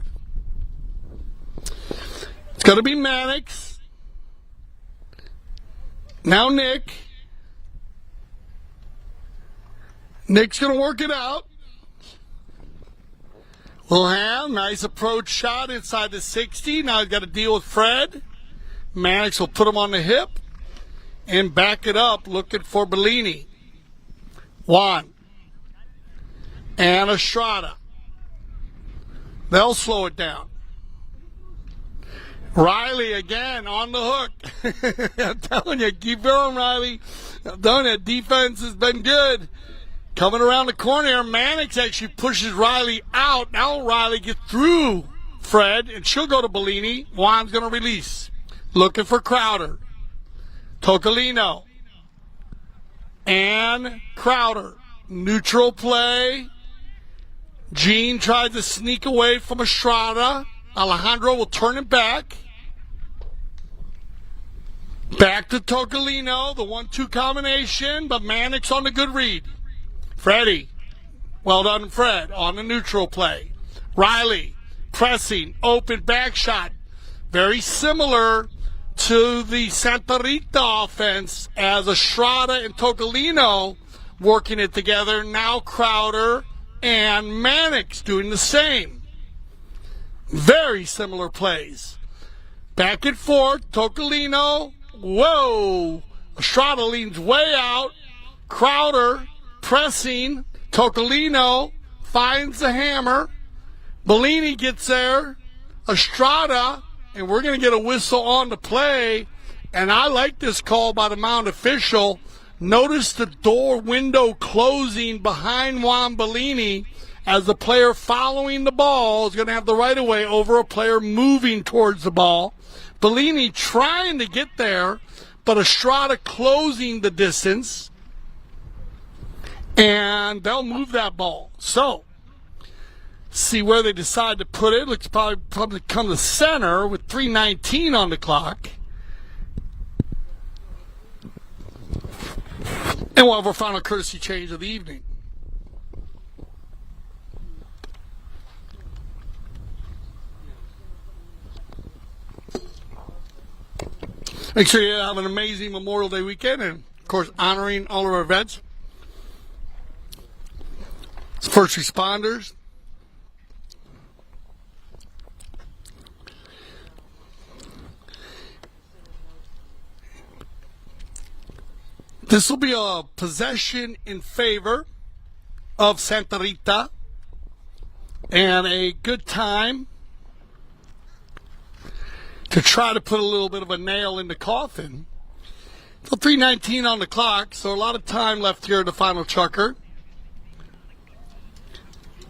It's going to be Mannix. Now Nick. Nick's going to work it out. Wilhelm, nice approach shot inside the 60. Now he's got to deal with Fred. Mannix will put him on the hip and back it up, looking for Bellini. Juan. And Estrada. They'll slow it down. Riley again on the hook. I'm telling you, keep going, Riley. I'm telling you, defense has been good. Coming around the corner here, Mannix actually pushes Riley out. Now Riley gets through Fred, and she'll go to Bellini. Juan's going to release. Looking for Crowder. Tocolino. And Crowder. Neutral play. Jean tries to sneak away from Estrada. Alejandro will turn it back. Back to Tocolino. The 1-2 combination, but Mannix on the good read. Freddie. Well done, Fred, on the neutral play. Riley, pressing, open back shot. Very similar to the Santa Rita offense as Estrada and Tocolino working it together. Now Crowder and Mannix doing the same. Very similar plays. Back and forth, Tocolino. Whoa! Estrada leans way out. Crowder pressing. Tocolino finds the hammer. Bellini gets there. Estrada, and we're going to get a whistle on the play. And I like this call by the mound official. Notice the door window closing behind Juan Bellini as the player following the ball is going to have the right of way over a player moving towards the ball. Bellini trying to get there, but Estrada closing the distance. And they'll move that ball. So, see where they decide to put it. Looks probably come to center with 3:19 on the clock. And we'll have our final courtesy change of the evening. Make sure you have an amazing Memorial Day weekend and, of course, honoring all of our vets. First responders. This will be a possession in favor of Santa Rita and a good time to try to put a little bit of a nail in the coffin. So 3:19 on the clock, so a lot of time left here in the final chucker.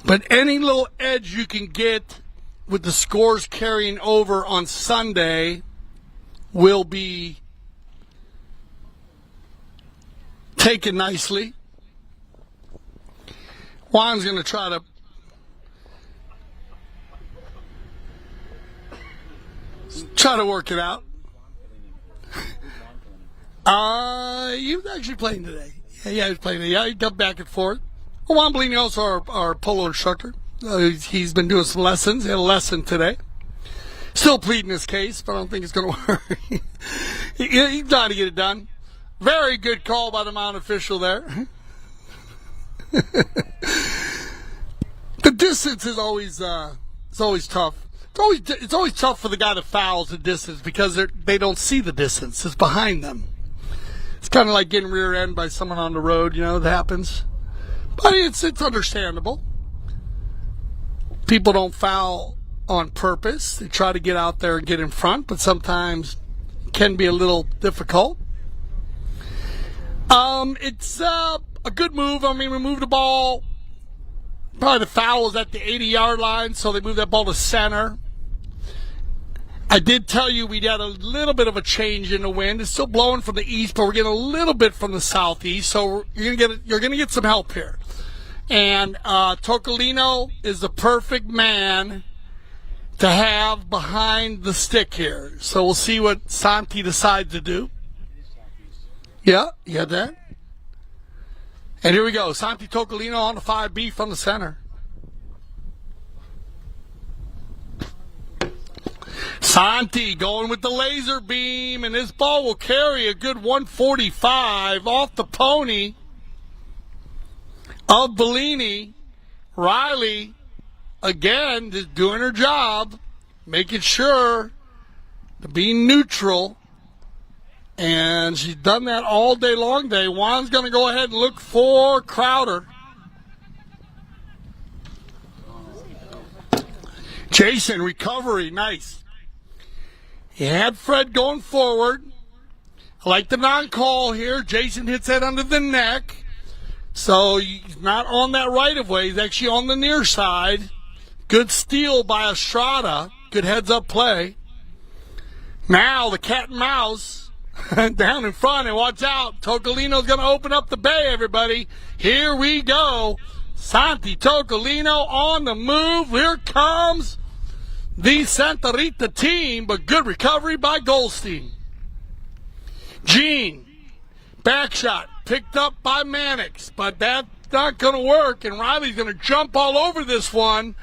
But any little edge you can get with the scores carrying over on Sunday, will be taken nicely. Juan's going to try to work it out. He was actually playing today. Yeah, he was playing today. Yeah, he dubbed back and forth. Well, Juan Bellini, also our polo instructor. He's been doing some lessons. He had a lesson today. Still pleading his case, but I don't think it's going to work. He's trying to get it done. Very good call by the mound official there. The distance is always tough. It's always tough for the guy that fouls the distance because they don't see the distance. It's behind them. It's kind of like getting rear-ended by someone on the road. That happens. But it's understandable. People don't foul on purpose. They try to get out there and get in front, but sometimes it can be a little difficult. It's a good move. I mean, we moved the ball. Probably the foul was at the 80-yard line, so they moved that ball to center. I did tell you we had a little bit of a change in the wind. It's still blowing from the east, but we're getting a little bit from the southeast, so you're gonna get some help here. And Tocolino is the perfect man to have behind the stick here. So we'll see what Santi decides to do. Yeah, you had that? And here we go. Santi Tocolino on the 5B from the center. Santi going with the laser beam, and this ball will carry a good 145 off the pony of Bellini. Riley, again, just doing her job, making sure to be neutral. And she's done that all day long today. Juan's going to go ahead and look for Crowder. Jason, recovery, nice. He had Fred going forward. I like the non-call here. Jason hits that under the neck. So he's not on that right-of-way. He's actually on the near side. Good steal by Estrada. Good heads-up play. Now the cat and mouse down in front, and watch out. Tocolino's going to open up the bay, everybody. Here we go. Santi Tocolino on the move. Here comes the Santa Rita team, but good recovery by Goldstein. Gene, back shot, picked up by Mannix, but that's not going to work, and Riley's going to jump all over this one,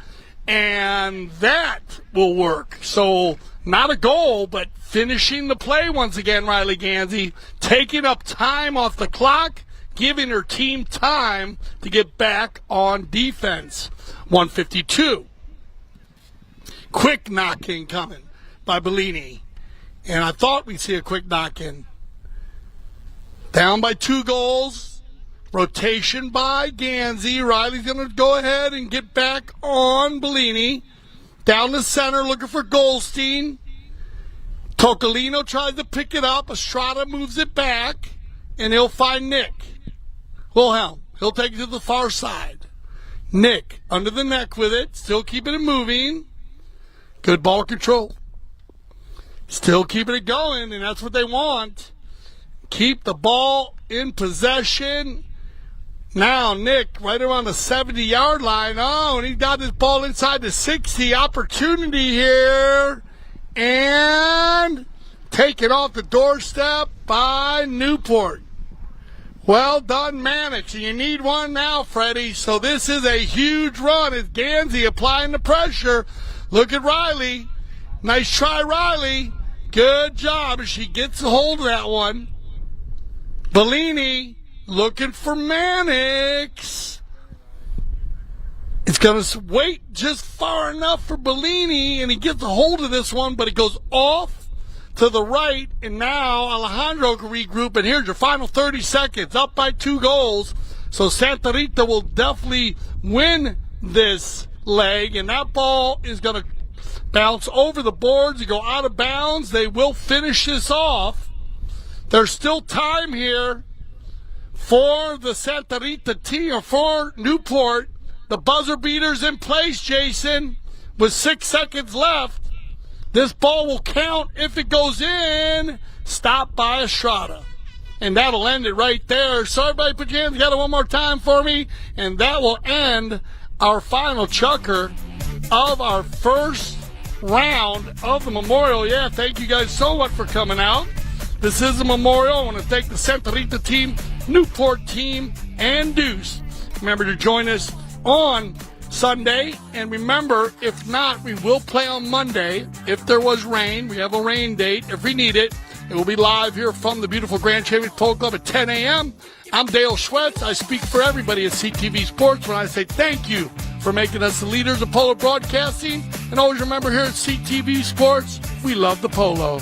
and that will work. So not a goal, but finishing the play once again, Riley Gansey, taking up time off the clock, giving her team time to get back on defense. 152. Quick knock-in coming by Bellini. And I thought we'd see a quick knock-in. Down by 2 goals. Rotation by Gansey. Riley's going to go ahead and get back on Bellini. Down the center, looking for Goldstein. Tocolino tries to pick it up. Estrada moves it back, and he'll find Nick Wilhelm. He'll take it to the far side. Nick under the neck with it, still keeping it moving. Good ball control. Still keeping it going, and that's what they want. Keep the ball in possession. Now Nick right around the 70-yard line. Oh, and he got this ball inside the 60. Opportunity here. And taken off the doorstep by Newport. Well done, Mannix. You need one now, Freddie. So this is a huge run as Gansey applying the pressure. Look at Riley. Nice try, Riley. Good job as she gets a hold of that one. Bellini looking for Mannix. It's going to wait just far enough for Bellini, and he gets a hold of this one, but it goes off to the right, and now Alejandro can regroup, and here's your final 30 seconds, up by 2 goals. So Santa Rita will definitely win this leg, and that ball is going to bounce over the boards and go out of bounds. They will finish this off. There's still time here for the Santa Rita team, or for Newport. The buzzer beater's in place, Jason. with 6 seconds left. This ball will count if it goes in. Stopped by Estrada. And that'll end it right there. So everybody put your hands together one more time for me. And that will end our final chukker of our first round of the Memorial. Yeah, thank you guys so much for coming out. This is a Memorial. I want to thank the Santa Rita team, Newport team, and Deuce. Remember to join us on Sunday. And remember, if not, we will play on Monday. If there was rain, we have a rain date. If we need it, it will be live here from the beautiful Grand Champions Polo Club at 10 a.m. I'm Dale Schwetz. I speak for everybody at CTV Sports when I say thank you for making us the leaders of polo broadcasting. And always remember, here at CTV Sports, we love the polo.